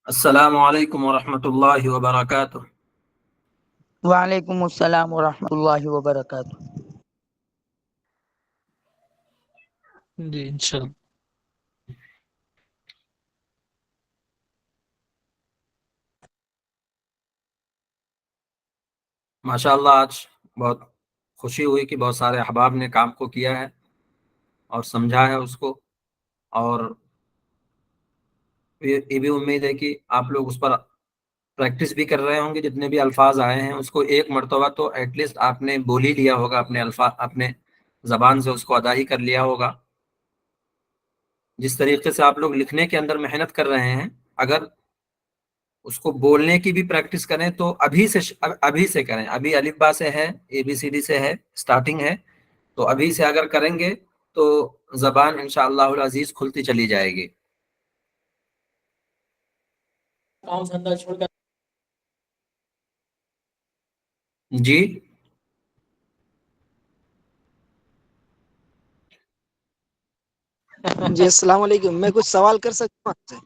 السلام علیکم ورحمۃ اللہ وبرکاتہ۔ وعلیکم السلام ورحمۃ اللہ وبرکاتہ۔ جی انشاءاللہ۔ ماشاء اللہ آج بہت خوشی ہوئی کہ بہت سارے احباب نے کام کو کیا ہے اور سمجھا ہے اس کو، اور یہ بھی امید ہے کہ آپ لوگ اس پر پریکٹس بھی کر رہے ہوں گے۔ جتنے بھی الفاظ آئے ہیں اس کو ایک مرتبہ تو ایٹ لیسٹ آپ نے بول ہی لیا ہوگا، اپنے الفاظ اپنے زبان سے اس کو ادا ہی کر لیا ہوگا۔ جس طریقے سے آپ لوگ لکھنے کے اندر محنت کر رہے ہیں، اگر اس کو بولنے کی بھی پریکٹس کریں تو ابھی سے کریں۔ ابھی الف با سے ہے، اے بی سی ڈی سے ہے، سٹارٹنگ ہے، تو ابھی سے اگر کریں گے تو زبان انشاءاللہ العزیز کھلتی چلی جائے گی۔ جی جی السلام علیکم، میں کچھ سوال کر سکتا ہوں آپ سے؟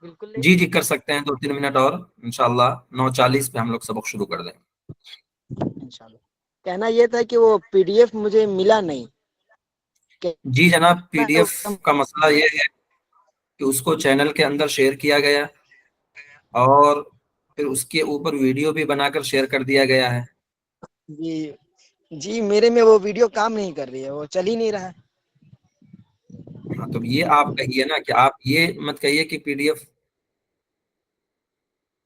بالکل جی کر سکتے ہیں، 2-3 منٹ اور انشاءاللہ 9:40 پہ ہم لوگ سبق شروع کر دیں۔ انشاءاللہ۔ کہنا یہ تھا کہ وہ پی ڈی ایف مجھے ملا نہیں۔ جی جناب، پی ڈی ایف کا مسئلہ یہ ہے کہ اس کو چینل کے اندر شیئر کیا گیا اور پھر اس کے اوپر ویڈیو بھی بنا کر شیئر کر دیا گیا ہے۔ جی جی میرے میں وہ ویڈیو کام نہیں کر رہی ہے، وہ چل ہی نہیں رہا ہے۔ ہاں تو یہ آپ کہیے نا کہ آپ یہ مت کہیے کہ پی ڈی ایف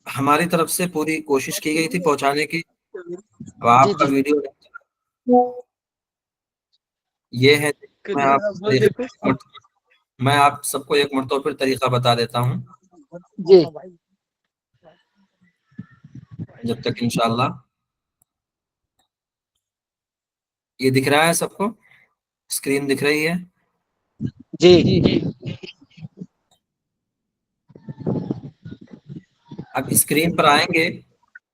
ہماری طرف سے پوری کوشش کی گئی تھی پہنچانے کی، اب جی آپ کا جی ویڈیو یہ ہے۔ میں آپ سب کو ایک مرتبہ پھر طریقہ بتا دیتا ہوں، جی جب تک انشاءاللہ یہ دکھ رہا ہے سب کو، اسکرین دکھ رہی ہے۔ جی اب اسکرین پر آئیں گے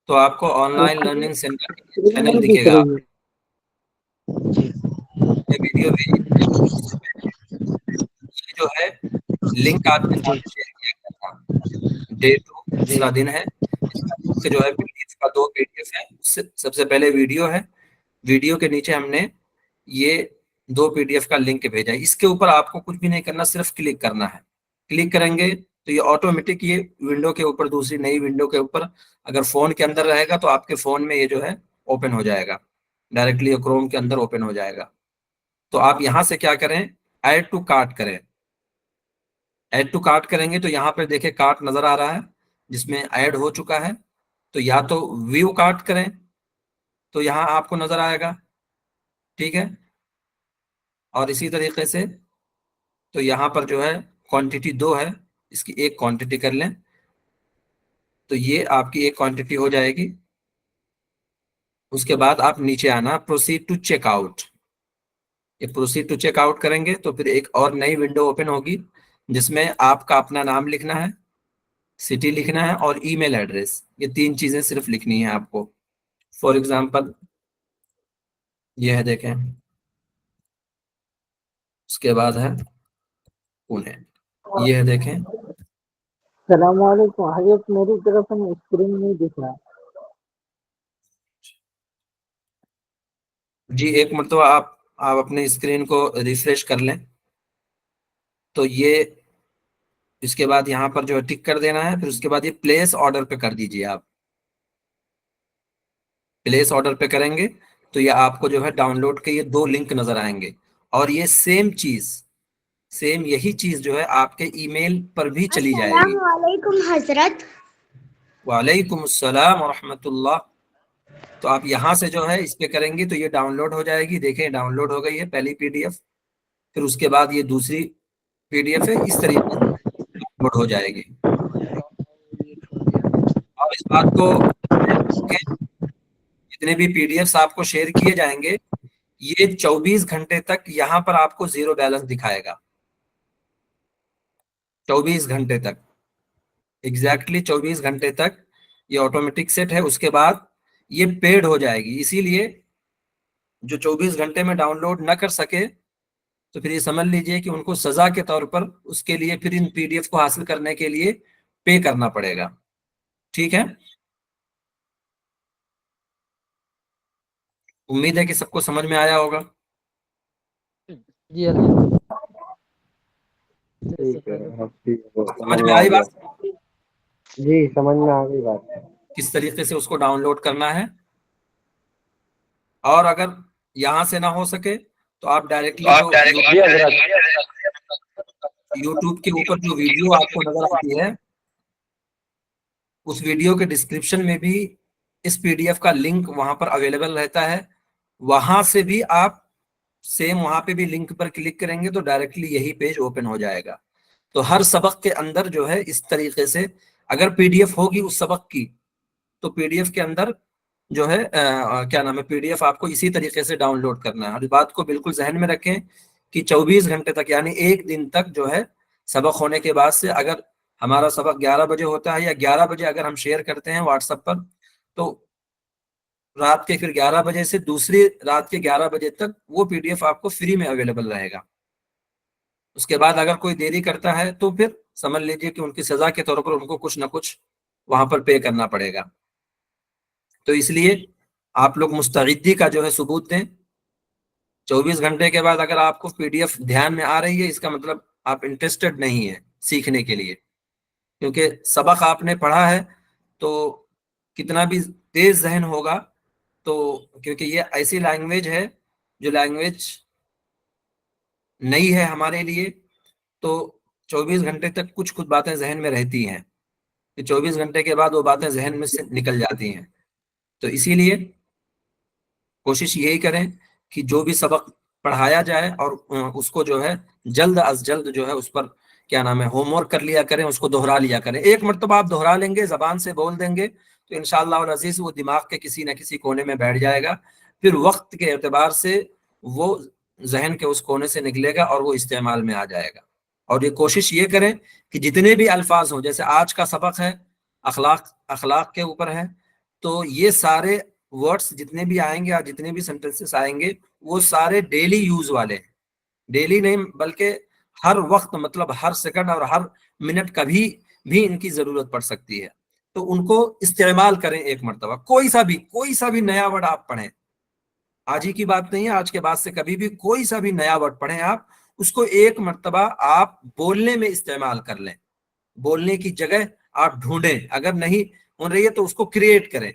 تو آپ کو آن لائن لرننگ سینٹر کا چینل نہیں دکھے دکھ گا۔ رہی ہے۔ یہ ویڈیو بھی یہ جو ہے لنک آپ کے ساتھ شیئر کیا گیا تھا، ڈے 2 دوسرا دن ہے۔ اس کے جو ہے PDF کا 2 PDF ہے، سب سے پہلے ویڈیو ہے، ویڈیو کے نیچے ہم نے یہ 2 PDF کا لنک بھیجا ہے۔ اس کے اوپر آپ کو کچھ بھی نہیں کرنا، صرف کلک کرنا ہے۔ کلک کریں گے تو یہ آٹومیٹک یہ ونڈو کے اوپر، دوسری نئی ونڈو کے اوپر، اگر فون کے اندر رہے گا تو آپ کے فون میں یہ جو ہے اوپن ہو جائے گا، ڈائریکٹلی کروم کے اندر اوپن ہو جائے گا۔ تو آپ یہاں سے کیا کریں، ایڈ ٹو کارٹ کریں۔ ایڈ ٹو کارٹ کریں گے تو یہاں پہ دیکھیں کارٹ نظر آ رہا ہے جس میں ایڈ ہو چکا ہے، تو یا تو ویو کارٹ کریں تو یہاں آپ کو نظر آئے گا، ٹھیک ہے۔ اور اسی طریقے سے تو یہاں پر جو ہے کوانٹٹی 2 ہے، اس کی ایک کوانٹٹی کر لیں تو یہ آپ کی ایک کوانٹٹی ہو جائے گی۔ اس کے بعد آپ نیچے آنا، پروسیڈ ٹو چیک آؤٹ۔ یہ پروسیڈ ٹو چیک آؤٹ کریں گے تو پھر ایک اور نئی ونڈو اوپن ہوگی جس میں آپ کا اپنا نام لکھنا ہے، سٹی لکھنا ہے اور ای میل ایڈریس، یہ 3 چیزیں صرف لکھنی ہیں آپ کو۔ فار ایگزامپل یہ ہے، دیکھیں، اس کے بعد ہے پونے، یہ ہے دیکھیں۔ السلام علیکم حضرت، میری طرف میں اسکرین نہیں دکھ رہا۔ جی ایک مرتبہ آپ اپنے اسکرین کو ریفریش کر لیں تو یہ اس کے بعد یہاں پر جو ہے ٹک کر دینا ہے، پھر اس کے بعد یہ پلیس آرڈر پہ کر دیجئے۔ آپ پلیس آرڈر پہ کریں گے تو یہ آپ کو جو ہے ڈاؤن لوڈ کے یہ 2 لنک نظر آئیں گے، اور یہ سیم یہی چیز جو ہے آپ کے ای میل پر بھی چلی جائے گی۔ السلام علیکم حضرت۔ وعلیکم السلام ورحمۃ اللہ۔ تو آپ یہاں سے جو ہے اس پہ کریں گے تو یہ ڈاؤن لوڈ ہو جائے گی، دیکھیں ڈاؤن لوڈ ہو گئی ہے پہلی PDF، پھر اس کے بعد یہ دوسری PDF ہے، اس طریقے سے ڈاؤن لوڈ ہو جائے گی۔ اور اس بات کو جتنے بھی PDFs آپ کو شیئر کیے جائیں گے، یہ 24 گھنٹے تک یہاں پر آپ کو 0 بیلنس دکھائے گا۔ 24 گھنٹے تک، ایگزیکٹلی 24 گھنٹے تک یہ آٹومیٹک سیٹ ہے۔ اس کے بعد یہ پیڈ ہو جائے گی، اسی لیے جو 24 گھنٹے میں ڈاؤن لوڈ نہ کر سکے تو پھر یہ سمجھ لیجئے کہ ان کو سزا کے طور پر اس کے لیے پھر ان PDF کو حاصل کرنے کے لیے پے کرنا پڑے گا. ٹھیک ہے, امید ہے کہ سب کو سمجھ میں آیا ہوگا. جی الحمد ٹھیک ہے ٹھیک ہے سمجھ سمجھ میں میں آ آئی گیا. بات؟ جی سمجھ میں آ گئی بات. کس طریقے سے اس کو ڈاؤن لوڈ کرنا ہے, اور اگر یہاں سے نہ ہو سکے تو آپ ڈائریکٹلی جو جی حضرت. یوٹیوب کے اوپر جو ویڈیو آپ کو نظر آتی ہے اس ویڈیو کے ڈسکرپشن میں بھی اس پی ڈی ایف کا لنک وہاں پر اویلیبل رہتا ہے, وہاں سے بھی آپ سیم وہاں پہ بھی لنک پر کلک کریں گے تو ڈائریکٹلی یہی پیج اوپن ہو جائے گا. تو ہر سبق کے اندر جو ہے اس طریقے سے اگر پی ڈی ایف ہوگی اس سبق کی تو پی ڈی ایف کے اندر جو ہے کیا نام ہے, پی ڈی ایف آپ کو اسی طریقے سے ڈاؤن لوڈ کرنا ہے. اور اس بات کو بالکل ذہن میں رکھیں کہ 24 گھنٹے تک یعنی ایک دن تک جو ہے سبق ہونے کے بعد سے اگر ہمارا سبق 11 بجے ہوتا ہے یا 11 بجے اگر ہم شیئر کرتے ہیں واٹس ایپ پر تو رات کے پھر 11 بجے سے دوسری رات کے 11 بجے تک وہ پی ڈی ایف آپ کو فری میں اویلیبل رہے گا. اس کے بعد اگر کوئی دیری کرتا ہے تو پھر سمجھ لیجئے کہ ان کی سزا کے طور پر ان کو کچھ نہ کچھ وہاں پر پے کرنا پڑے گا. تو اس لیے آپ لوگ مستعدی کا جو ہے ثبوت دیں. 24 گھنٹے کے بعد اگر آپ کو پی ڈی ایف دھیان میں آ رہی ہے اس کا مطلب آپ انٹرسٹڈ نہیں ہے سیکھنے کے لیے, کیونکہ سبق آپ نے پڑھا ہے تو کتنا بھی تیز ذہن ہوگا تو کیونکہ یہ ایسی لینگویج ہے جو لینگویج نئی ہے ہمارے لیے, تو 24 گھنٹے تک کچھ باتیں ذہن میں رہتی ہیں کہ 24 گھنٹے کے بعد وہ باتیں ذہن میں سے نکل جاتی ہیں. تو اسی لیے کوشش یہی کریں کہ جو بھی سبق پڑھایا جائے اور اس کو جو ہے جلد از جلد جو ہے اس پر کیا نام ہے ہوم ورک کر لیا کریں, اس کو دہرا لیا کریں. ایک مرتبہ آپ دہرا لیں گے, زبان سے بول دیں گے تو انشاءاللہ العزیز وہ دماغ کے کسی نہ کسی کونے میں بیٹھ جائے گا. پھر وقت کے اعتبار سے وہ ذہن کے اس کونے سے نکلے گا اور وہ استعمال میں آ جائے گا. اور یہ کوشش یہ کریں کہ جتنے بھی الفاظ ہوں, جیسے آج کا سبق ہے اخلاق کے اوپر ہے, تو یہ سارے ورڈز جتنے بھی آئیں گے اور جتنے بھی سینٹنسز آئیں گے وہ سارے ڈیلی یوز والے ہیں. ڈیلی نہیں بلکہ ہر وقت, مطلب ہر سیکنڈ اور ہر منٹ کبھی بھی ان کی ضرورت پڑ سکتی ہے. تو ان کو استعمال کریں ایک مرتبہ. کوئی سا بھی نیا ورڈ آپ پڑھیں, آج ہی کی بات نہیں ہے, آج کے بعد سے کبھی بھی کوئی سا بھی نیا ورڈ پڑھیں آپ, اس کو ایک مرتبہ آپ بولنے میں استعمال کر لیں. بولنے کی جگہ آپ ڈھونڈیں, اگر نہیں ہو رہی ہے تو اس کو کریٹ کریں,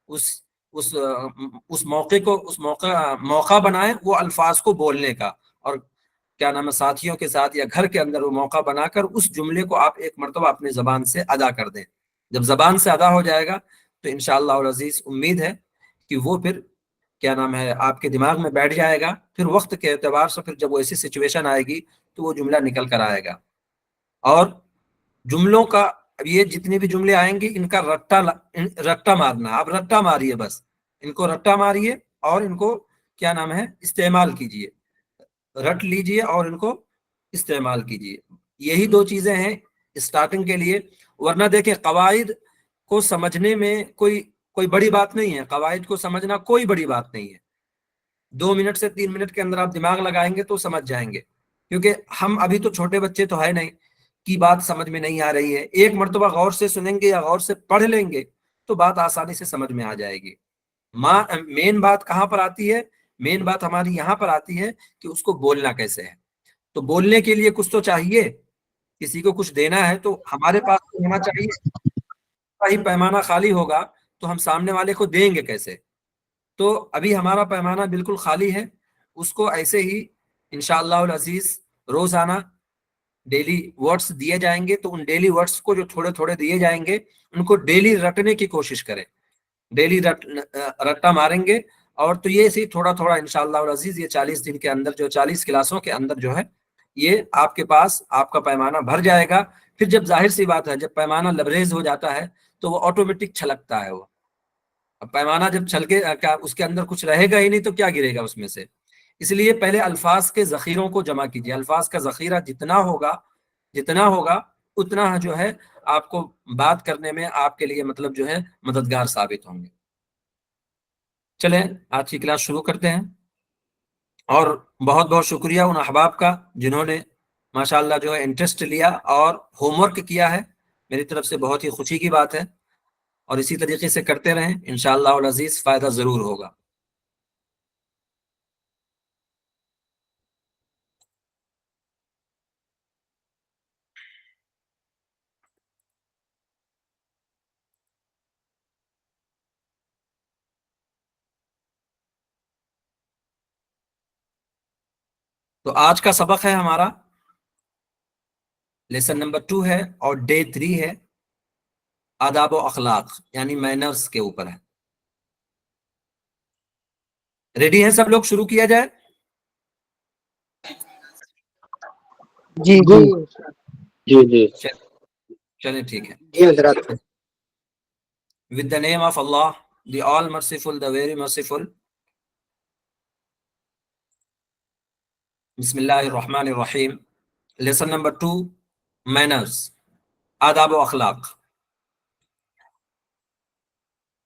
اس موقع بنائیں وہ الفاظ کو بولنے کا. اور کیا نام ہے ساتھیوں کے ساتھ یا گھر کے اندر وہ موقع بنا کر اس جملے کو آپ ایک مرتبہ اپنے زبان سے ادا کر دیں. جب زبان سے ادا ہو جائے گا تو انشاءاللہ العزیز امید ہے کہ وہ پھر کیا نام ہے آپ کے دماغ میں بیٹھ جائے گا. پھر وقت کے اعتبار سے پھر جب وہ ایسی سچویشن آئے گی تو وہ جملہ نکل کر آئے گا. اور جملوں کا یہ جتنے بھی جملے آئیں گے ان کا رٹا مارنا, آپ رٹا ماریے, بس ان کو رٹا ماریے اور ان کو کیا نام ہے استعمال کیجئے, رٹ لیجئے اور ان کو استعمال کیجئے. یہی دو چیزیں ہیں اسٹارٹنگ کے لیے. ورنہ دیکھیں قواعد کو سمجھنے میں کوئی بڑی بات نہیں ہے, قواعد کو سمجھنا کوئی بڑی بات نہیں ہے. 2 منٹ سے 3 منٹ کے اندر آپ دماغ لگائیں گے تو سمجھ جائیں گے, کیونکہ ہم ابھی تو چھوٹے بچے تو ہے نہیں کی بات سمجھ میں نہیں آ رہی ہے. ایک مرتبہ غور سے سنیں گے یا غور سے پڑھ لیں گے تو بات آسانی سے سمجھ میں آ جائے گی. مین بات کہاں پر آتی ہے؟ مین بات ہماری یہاں پر آتی ہے کہ اس کو بولنا کیسے ہے. تو بولنے کے لیے کچھ تو چاہیے, کسی کو کچھ دینا ہے تو ہمارے پاس ہونا چاہیے. ہی پیمانہ خالی ہوگا تو ہم سامنے والے کو دیں گے کیسے؟ تو ابھی ہمارا پیمانہ بالکل خالی ہے, اس کو ایسے ہی انشاءاللہ العزیز روزانہ ڈیلی ورڈز دیے جائیں گے. تو ان ڈیلی ورڈز کو جو تھوڑے تھوڑے دیے جائیں گے ان کو ڈیلی رٹنے کی کوشش کریں, ڈیلی رٹا ماریں گے. اور تو یہ سی تھوڑا تھوڑا انشاءاللہ العزیز یہ 40 دن کے اندر, جو 40 کلاسوں کے اندر جو ہے یہ آپ کے پاس آپ کا پیمانہ بھر جائے گا. پھر جب ظاہر سی بات ہے جب پیمانہ لبریز ہو جاتا ہے تو وہ آٹومیٹک چھلکتا ہے. وہ اب پیمانہ جب چھلکے اس کے اندر کچھ رہے گا ہی نہیں تو کیا گرے گا اس میں سے. اس لیے پہلے الفاظ کے ذخیروں کو جمع کیجیے. الفاظ کا ذخیرہ جتنا ہوگا اتنا جو ہے آپ کو بات کرنے میں آپ کے لیے مطلب جو ہے مددگار ثابت ہوں گے. چلیں آج کی کلاس شروع کرتے ہیں. اور بہت بہت شکریہ ان احباب کا جنہوں نے ماشاءاللہ جو ہے انٹرسٹ لیا اور ہوم ورک کیا ہے. میری طرف سے بہت ہی خوشی کی بات ہے، اور اسی طریقے سے کرتے رہیں، انشاءاللہ العزیز فائدہ ضرور ہوگا۔ تو آج کا سبق ہے ہمارا لیسن نمبر 2 ہے، اور ڈے 3 ہے، آداب و اخلاق یعنی مینرز کے اوپر ہے۔ ریڈی ہیں سب لوگ؟ شروع کیا جائے۔ جی جی جی جی جی چلیں ٹھیک ہے۔ جی حضرات۔ With the name of Allah, the all merciful, the very merciful. بسم اللہ الرحمن الرحیم۔ لیسن نمبر 2، مینرز، آداب و اخلاق۔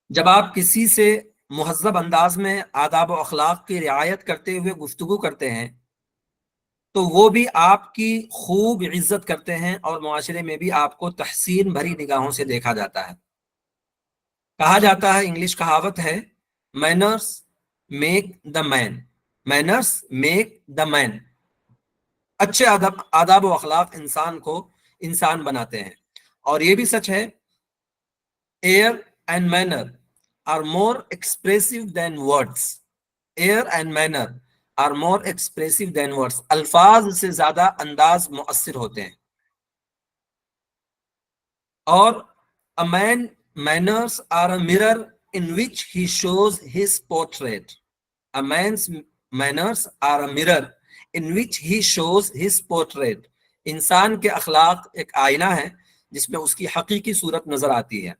جب آپ کسی سے مہذب انداز میں آداب و اخلاق کی رعایت کرتے ہوئے گفتگو کرتے ہیں تو وہ بھی آپ کی خوب عزت کرتے ہیں، اور معاشرے میں بھی آپ کو تحسین بھری نگاہوں سے دیکھا جاتا ہے۔ کہا جاتا ہے، انگلش کہاوت ہے، manners make the man, manners make the man. اچھے آداب و اخلاق انسان کو انسان بناتے ہیں، اور یہ بھی سچ ہے، air and manner are more expressive than words, air and manner are more expressive than words, الفاظ سے زیادہ انداز مؤثر ہوتے ہیں۔ اور a man manners are a mirror in which he shows his portrait. A man's manners are a mirror in which he shows his portrait. انسان کے اخلاق ایک آئینہ ہے جس میں اس کی حقیقی صورت نظر آتی ہے۔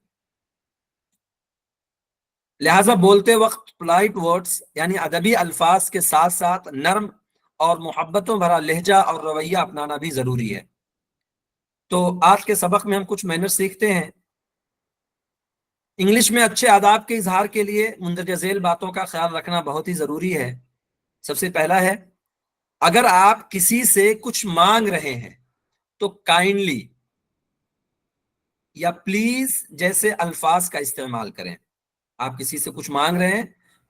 لہذا بولتے وقت polite words یعنی ادبی الفاظ کے ساتھ ساتھ نرم اور محبتوں بھرا لہجہ اور رویہ اپنانا بھی ضروری ہے۔ تو آج کے سبق میں ہم کچھ مینر سیکھتے ہیں۔ انگلش میں اچھے آداب کے اظہار کے لیے مندرجہ ذیل باتوں کا خیال رکھنا بہت ہی ضروری ہے۔ سب سے پہلا ہے، اگر آپ کسی سے کچھ مانگ رہے ہیں تو کائنڈلی یا پلیز جیسے الفاظ کا استعمال کریں۔ آپ کسی سے کچھ مانگ رہے ہیں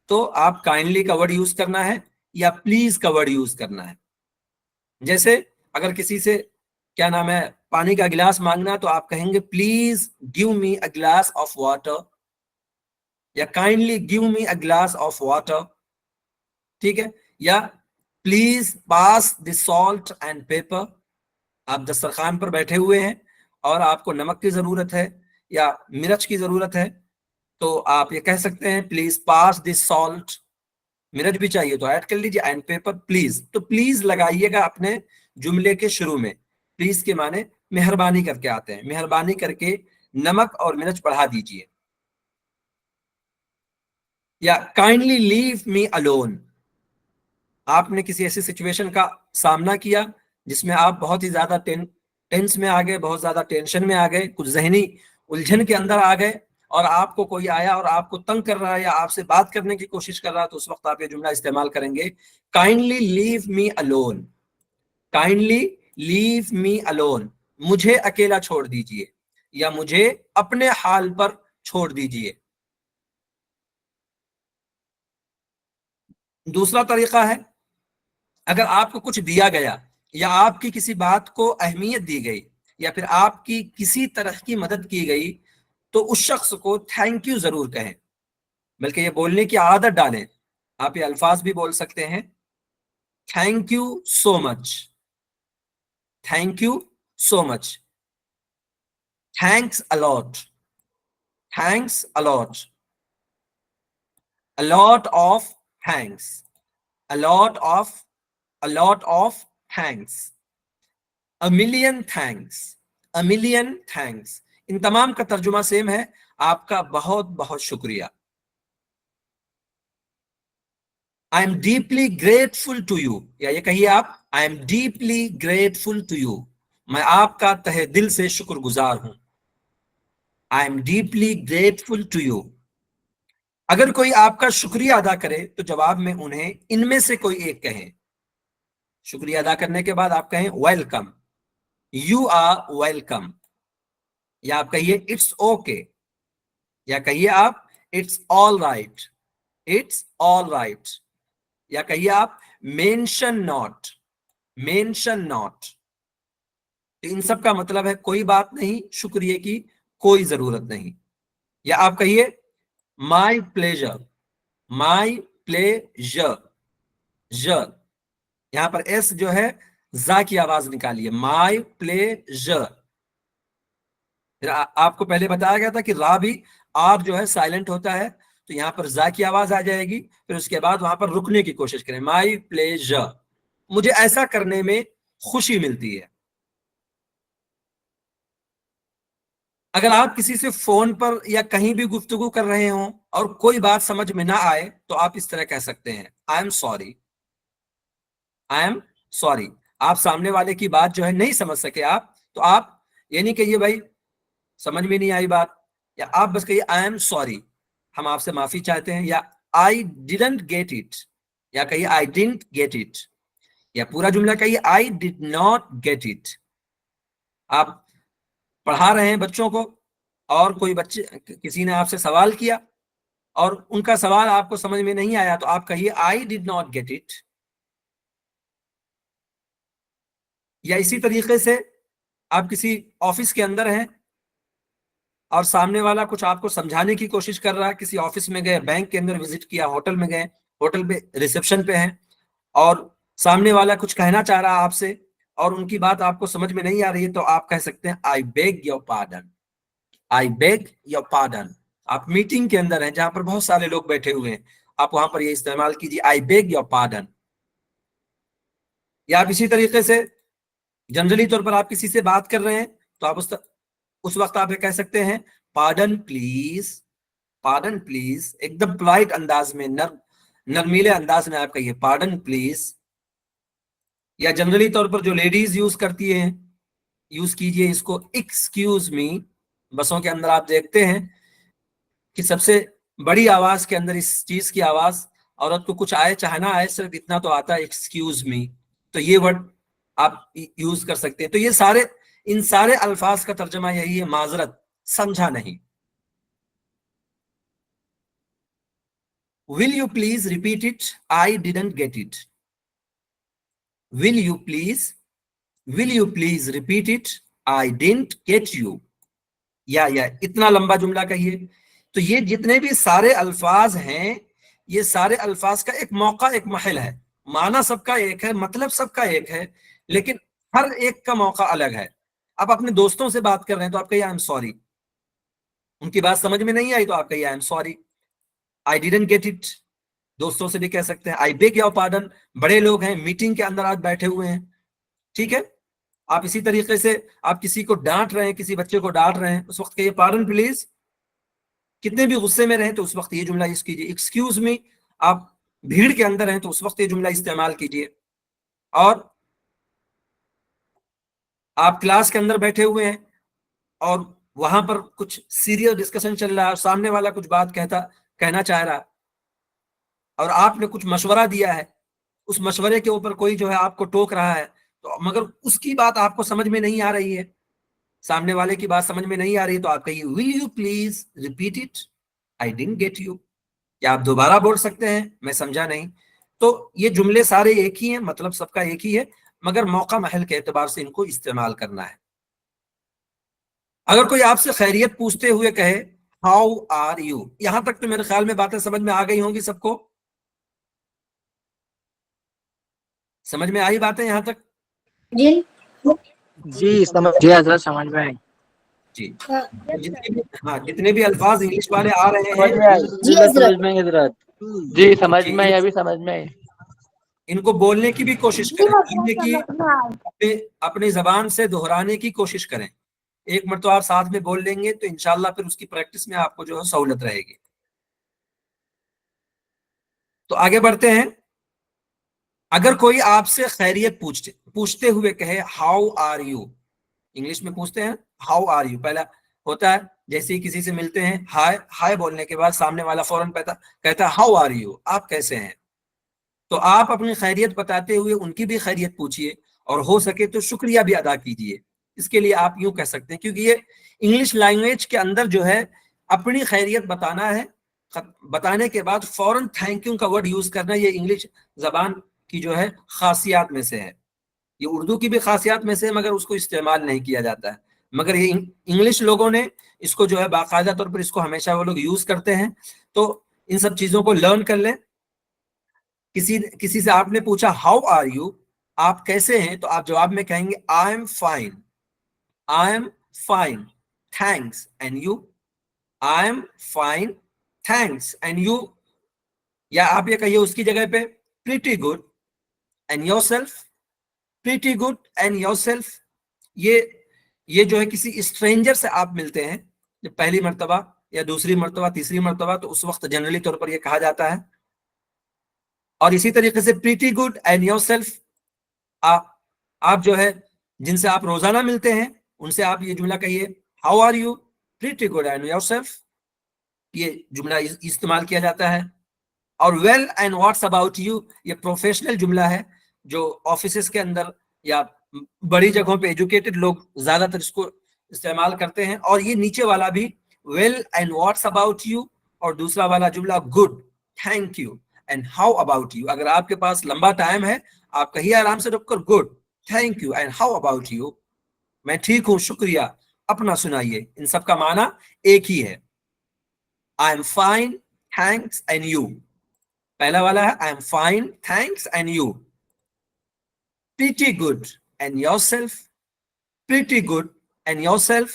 تو آپ کائنڈلی کا ورڈ یوز کرنا ہے یا پلیز کا ورڈ یوز کرنا ہے۔ جیسے اگر کسی سے کیا نام ہے پانی کا گلاس مانگنا تو آپ کہیں گے please give me a glass of water, یا kindly give me a glass of water, ٹھیک ہے؟ یا please pass the salt and pepper, آپ دسترخوان پر بیٹھے ہوئے ہیں اور آپ کو نمک کی ضرورت ہے یا مرچ کی ضرورت ہے تو آپ یہ کہہ سکتے ہیں پلیز پاس دی سالٹ، مرچ بھی چاہیے تو ایڈ کر لیجیے، اینڈ پیپر پلیز۔ تو پلیز لگائیے گا اپنے جملے کے شروع میں۔ پلیز کے معنی مہربانی کر کے آتے ہیں، مہربانی کر کے نمک اور مرچ بڑھا دیجیے۔ یا کائنڈلی لیو می الون، آپ نے کسی ایسی سچویشن کا سامنا کیا جس میں آپ بہت ہی زیادہ ٹینس میں آ گئے، بہت زیادہ ٹینشن میں آ گئے، کچھ ذہنی الجھن کے اندر آ گئے، اور آپ کو کوئی آیا اور آپ کو تنگ کر رہا ہے یا آپ سے بات کرنے کی کوشش کر رہا ہے، تو اس وقت آپ یہ جملہ استعمال کریں گے، کائنڈلی لیو می الون، کائنڈلی لیو می الون، مجھے اکیلا چھوڑ دیجئے یا مجھے اپنے حال پر چھوڑ دیجئے۔ دوسرا طریقہ ہے، اگر آپ کو کچھ دیا گیا یا آپ کی کسی بات کو اہمیت دی گئی یا پھر آپ کی کسی طرح کی مدد کی گئی تو اس شخص کو تھینک یو ضرور کہیں، بلکہ یہ بولنے کی عادت ڈالیں۔ آپ یہ الفاظ بھی بول سکتے ہیں، thank you so much, thank you so much, thanks allot, thanks allot, a lot of thanks, a lot of thanks, a million thanks, a million thanks۔ ان تمام کا ترجمہ سیم ہے، آپ کا بہت بہت شکریہ۔ I am deeply grateful to you، یا یہ کہیے آپ I am deeply grateful to you، میں آپ کا تہہ دل سے شکر گزار ہوں۔ I am deeply grateful to you۔ اگر کوئی آپ کا شکریہ ادا کرے تو جواب میں انہیں ان میں سے کوئی ایک کہیں۔ شکریہ ادا کرنے کے بعد آپ کہیں ویلکم، یو آر ویلکم، یا آپ کہیے اٹس اوکے، یا کہیے آپ it's all right, it's all right, یا کہیے آپ مینشن ناٹ، مینشن ناٹ۔ ان سب کا مطلب ہے کوئی بات نہیں، شکریہ کی کوئی ضرورت نہیں۔ یا آپ کہیے مائی پلیجر، مائی پلیجر، یہاں پر ایس جو ہے زا کی آواز نکالیے، مائی پلیجر۔ پھر آپ کو پہلے بتایا گیا تھا کہ را بھی آپ جو ہے سائلنٹ ہوتا ہے، تو یہاں پر زا کی آواز آ جائے گی، پھر اس کے بعد وہاں پر رکنے کی کوشش کریں، مائی پلیجر، مجھے ایسا کرنے میں خوشی ملتی ہے۔ اگر آپ کسی سے فون پر یا کہیں بھی گفتگو کر رہے ہوں اور کوئی بات سمجھ میں نہ آئے تو آپ اس طرح کہہ سکتے ہیں آئی am sorry, I am sorry. آپ سامنے والے کی بات جو ہے نہیں سمجھ سکے آپ، تو آپ یہ نہیں کہیے بھائی سمجھ میں نہیں آئی بات، یا آپ بس کہیے آئی ایم سوری، ہم آپ سے معافی چاہتے ہیں، یا آئی ڈیڈنٹ گیٹ اٹ، یا کہیے آئی ڈنٹ گیٹ اٹ، یا پورا جملہ کہیے آئی ڈڈ ناٹ گیٹ اٹ۔ آپ پڑھا رہے ہیں بچوں کو اور کوئی بچے کسی نے آپ سے سوال کیا اور ان کا سوال آپ کو سمجھ میں نہیں آیا تو آپ کہیے آئی ڈڈ ناٹ گیٹ اٹ۔ یا اسی طریقے سے آپ کسی آفس کے اندر ہیں اور سامنے والا کچھ آپ کو سمجھانے کی کوشش کر رہا ہے، کسی آفس میں گئے، بینک کے اندر وزٹ کیا، ہوٹل میں گئے، ہوٹل پہ ریسیپشن پہ ہیں اور سامنے والا کچھ کہنا چاہ رہا آپ سے اور ان کی بات آپ کو سمجھ میں نہیں آ رہی ہے، تو آپ کہہ سکتے ہیں I beg your pardon, I beg your pardon. آپ میٹنگ کے اندر ہیں جہاں پر بہت سارے لوگ بیٹھے ہوئے ہیں، آپ وہاں پر یہ استعمال کیجیے آئی بیگ یور پارڈن۔ یا آپ اسی طریقے سے جنرلی طور پر آپ کسی سے بات کر رہے ہیں تو آپ اس وقت آپ یہ کہہ سکتے ہیں پارڈن پلیز، پارڈن پلیز، ایک دم پولائٹ انداز میں، نرمیلے انداز میں آپ کہیے پارڈن پلیز۔ یا جنرلی طور پر جو لیڈیز یوز کرتی ہیں، یوز کیجئے اس کو ایکسکیوز می۔ بسوں کے اندر آپ دیکھتے ہیں کہ سب سے بڑی آواز کے اندر اس چیز کی آواز، عورت کو کچھ آئے چاہے نہ آئے صرف اتنا تو آتا ہے ایکسکیوز می، تو یہ ورڈ آپ یوز کر سکتے ہیں۔ تو یہ ان سارے الفاظ کا ترجمہ یہی ہے، معذرت، سمجھا نہیں۔ Will you please repeat it? I didn't get it. Will you please repeat it? I didn't get you. یا اتنا لمبا جملہ کہیے۔ تو یہ جتنے بھی سارے الفاظ ہیں، یہ سارے الفاظ کا ایک موقع، ایک محل ہے، معنی سب کا ایک ہے، مطلب سب کا ایک ہے، لیکن ہر ایک کا موقع الگ ہے۔ آپ اپنے دوستوں سے بات کر رہے ہیں تو آپ کہیے آئی ایم سوری، ان کی بات سمجھ میں نہیں آئی تو آپ کہیے I am sorry. I didn't get it, دوستوں سے بھی کہہ سکتے ہیں۔ آئی بیگ یور پارڈن، بڑے لوگ ہیں، میٹنگ کے اندر آپ بیٹھے ہوئے ہیں، ٹھیک ہے۔ آپ اسی طریقے سے آپ کسی کو ڈانٹ رہے ہیں، کسی بچے کو ڈانٹ رہے ہیں، اس وقت کہیے پارڈن پلیز۔ کتنے بھی غصے میں رہیں تو اس وقت یہ جملہ یوز کیجیے، ایکسکیوز می۔ آپ بھیڑ کے اندر ہیں تو اس وقت یہ جملہ استعمال کیجیے۔ اور آپ کلاس کے اندر بیٹھے ہوئے ہیں اور وہاں پر کچھ سیریس ڈسکشن چل رہا ہے اور سامنے والا کچھ بات کہنا چاہ رہا ہے اور آپ نے کچھ مشورہ دیا ہے، اس مشورے کے اوپر کوئی جو ہے آپ کو ٹوک رہا ہے، تو مگر اس کی بات آپ کو سمجھ میں نہیں آ رہی ہے، سامنے والے کی بات سمجھ میں نہیں آ رہی ہے، تو آپ کہیے will you please repeat it? I didn't get you. کیا آپ دوبارہ بول سکتے ہیں میں سمجھا نہیں؟ تو یہ جملے سارے ایک ہی ہیں، مطلب سب کا ایک ہی ہے، مگر موقع محل کے اعتبار سے ان کو استعمال کرنا ہے۔ اگر کوئی آپ سے خیریت پوچھتے ہوئے کہے ہاؤ آر یو، یہاں تک تو میرے خیال میں باتیں سمجھ میں آ گئی ہوں گی سب کو، سمجھ میں آئی باتیں یہاں تک؟ جی سمجھ گیا حضرت، سمجھ میں آئی۔ جی، جتنے بھی الفاظ انگلش والے آ رہے ہیں سمجھ میں حضرت، جی سمجھ میں آئی، ابھی سمجھ میں آئی۔ ان کو بولنے کی بھی کوشش کریں، بولنے کی اپنی زبان سے دہرانے کی کوشش کریں۔ ایک مرتبہ آپ ساتھ میں بول لیں گے تو انشاءاللہ پھر اس کی پریکٹس میں آپ کو جو ہے سہولت رہے گی۔ تو آگے بڑھتے ہیں۔ اگر کوئی آپ سے خیریت پوچھتے ہوئے کہے ہاؤ آر یو، انگلش میں پوچھتے ہیں ہاؤ آر یو، پہلا ہوتا ہے جیسے ہی کسی سے ملتے ہیں ہائے بولنے کے بعد سامنے والا فوراً کہتا ہے ہاؤ آر یو، آپ کیسے ہیں؟ تو آپ اپنی خیریت بتاتے ہوئے ان کی بھی خیریت پوچھیے اور ہو سکے تو شکریہ بھی ادا کیجیے اس کے لیے آپ یوں کہہ سکتے ہیں، کیونکہ یہ انگلش لینگویج کے اندر جو ہے اپنی خیریت بتانا ہے، بتانے کے بعد فوراً تھینک یو کا ورڈ یوز کرنا، یہ انگلش زبان کی جو ہے خاصیات میں سے ہے، یہ اردو کی بھی خاصیات میں سے ہے، مگر اس کو استعمال نہیں کیا جاتا ہے، مگر یہ انگلش لوگوں نے اس کو جو ہے باقاعدہ طور پر اس کو ہمیشہ وہ لوگ یوز کرتے ہیں۔ تو ان سب چیزوں کو لرن کر لیں۔ کسی سے آپ نے پوچھا ہاؤ آر یو، آپ کیسے ہیں، تو آپ جواب میں کہیں گے I am fine, I am fine thanks and you, I am fine thanks and you, یا آپ یہ کہیے اس کی جگہ پہ pretty good and yourself, pretty good and yourself. یہ جو ہے کسی اسٹرینجر سے آپ ملتے ہیں جب پہلی مرتبہ یا دوسری مرتبہ تیسری مرتبہ، تو اس وقت جنرلی طور پر یہ کہا جاتا ہے۔ اور اسی طریقے سے pretty good and your self, آپ جو ہے جن سے آپ روزانہ ملتے ہیں ان سے آپ یہ جملہ کہیے how are you, pretty good and yourself, یہ جملہ استعمال کیا جاتا ہے۔ اور well and what's about you, یہ پروفیشنل جملہ ہے جو آفیسز کے اندر یا بڑی جگہوں پہ ایجوکیٹڈ لوگ زیادہ تر اس کو استعمال کرتے ہیں۔ اور یہ نیچے والا بھی well and what's about you, اور دوسرا والا جملہ good thank you and how about you. اگر آپ کے پاس لمبا ٹائم ہے آپ کہیے آرام سے رک کر good thank you and how about you, میں ٹھیک ہوں شکریہ، اپنا سنائیے۔ ان سب کا معنی ایک ہی ہے، I am fine thanks and you. پہلا والا ہے I am fine thanks and you, pretty good and yourself، pretty good and yourself،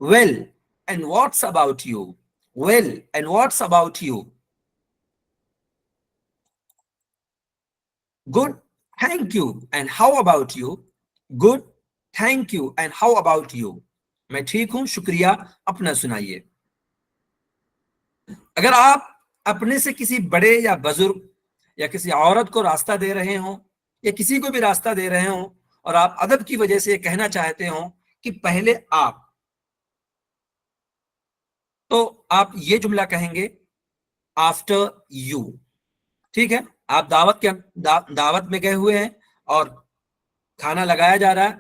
well and what's about you، well and what's about you، good thank you and how about you، good thank you and how about you، میں ٹھیک ہوں شکریہ، اپنا سنائیے۔ اگر آپ اپنے سے کسی بڑے یا بزرگ یا کسی عورت کو راستہ دے رہے ہوں یا کسی کو بھی راستہ دے رہے ہوں اور آپ ادب کی وجہ سے یہ کہنا چاہتے ہوں کہ پہلے آپ، تو آپ یہ جملہ کہیں گے آفٹر یو، ٹھیک ہے؟ آپ دعوت میں گئے ہوئے ہیں اور کھانا لگایا جا رہا ہے،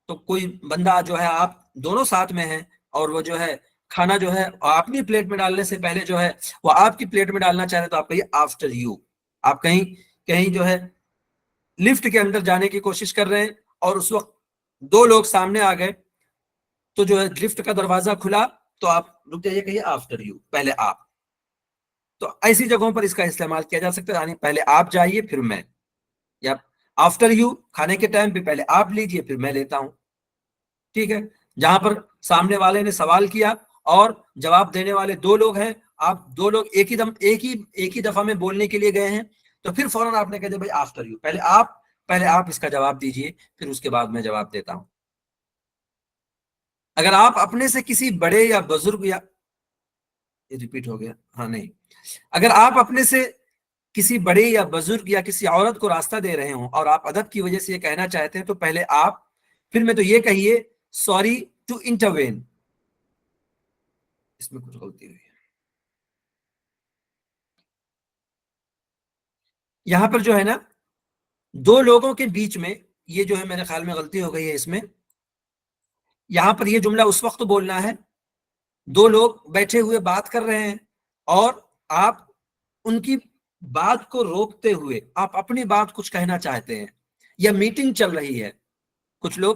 تو کوئی بندہ جو ہے آپ دونوں ساتھ میں ہیں اور وہ جو ہے کھانا جو ہے اپنی پلیٹ میں ڈالنے سے پہلے جو ہے وہ آپ کی پلیٹ میں ڈالنا چاہ رہے تو آپ کہیے آفٹر یو۔ آپ کہیں جو ہے لفٹ کے اندر جانے کی کوشش کر رہے ہیں اور اس وقت دو لوگ سامنے آ گئے، تو جو ہے لفٹ کا دروازہ کھلا تو آپ رک جائیے، کہیے آفٹر یو، پہلے آپ۔ تو ایسی جگہوں پر اس کا استعمال کیا جا سکتا ہے، یعنی پہلے آپ جائیے پھر میں، یا آفٹر یو کھانے کے ٹائم پہ پہلے آپ لیجئے پھر میں لیتا ہوں، ٹھیک ہے؟ جہاں پر سامنے والے نے سوال کیا اور جواب دینے والے دو لوگ ہیں، آپ دو لوگ ایک ہی دفعہ میں بولنے کے لیے گئے ہیں، تو پھر فوراً آپ نے کہا بھائی آفٹر یو، پہلے آپ اس کا جواب دیجئے پھر اس کے بعد میں جواب دیتا ہوں۔ اگر آپ اپنے سے کسی بڑے یا بزرگ یا ریپیٹ ہو گیا، ہاں نہیں، اگر آپ اپنے سے کسی بڑے یا بزرگ یا کسی عورت کو راستہ دے رہے ہوں اور آپ ادب کی وجہ سے یہ کہنا چاہتے ہیں تو پہلے آپ، پھر میں تو یہ کہیے سوری ٹو انٹروین، اس میں کچھ غلطی ہوئی ہے، یہاں پر جو ہے نا دو لوگوں کے بیچ میں یہ جو ہے میرے خیال میں غلطی ہو گئی ہے، اس میں یہاں پر یہ جملہ اس وقت بولنا ہے دو لوگ بیٹھے ہوئے بات کر رہے ہیں اور آپ ان کی بات کو روکتے ہوئے آپ اپنی بات کچھ کہنا چاہتے ہیں، یا میٹنگ چل رہی ہے، کچھ لوگ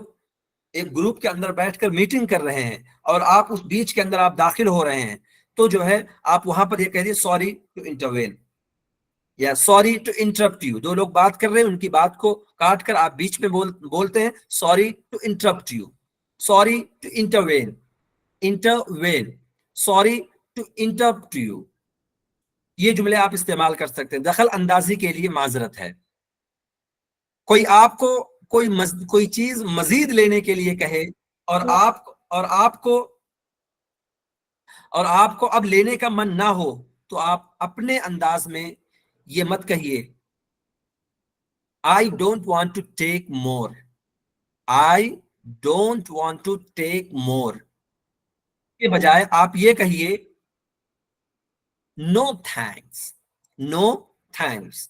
ایک گروپ کے اندر بیٹھ کر میٹنگ کر رہے ہیں اور آپ اس بیچ کے اندر آپ داخل ہو رہے ہیں، تو جو ہے آپ وہاں پر یہ کہہ دیے سوری ٹو انٹروین یا سوری ٹو انٹرپٹ یو۔ دو لوگ بات کر رہے ہیں، ان کی بات کو کاٹ کر آپ بیچ میں بولتے ہیں sorry to interrupt you, sorry to intervene, sorry to interrupt you, یہ جملے آپ استعمال کر سکتے ہیں۔ دخل اندازی کے لیے معذرت ہے، کوئی آپ کو کوئی چیز مزید لینے کے لیے کہے اور آپ کو اب لینے کا من نہ ہو، تو آپ اپنے انداز میں یہ مت کہیے I don't want to take more، I don't want to take more کے بجائے آپ یہ کہیے no thanks، no thanks،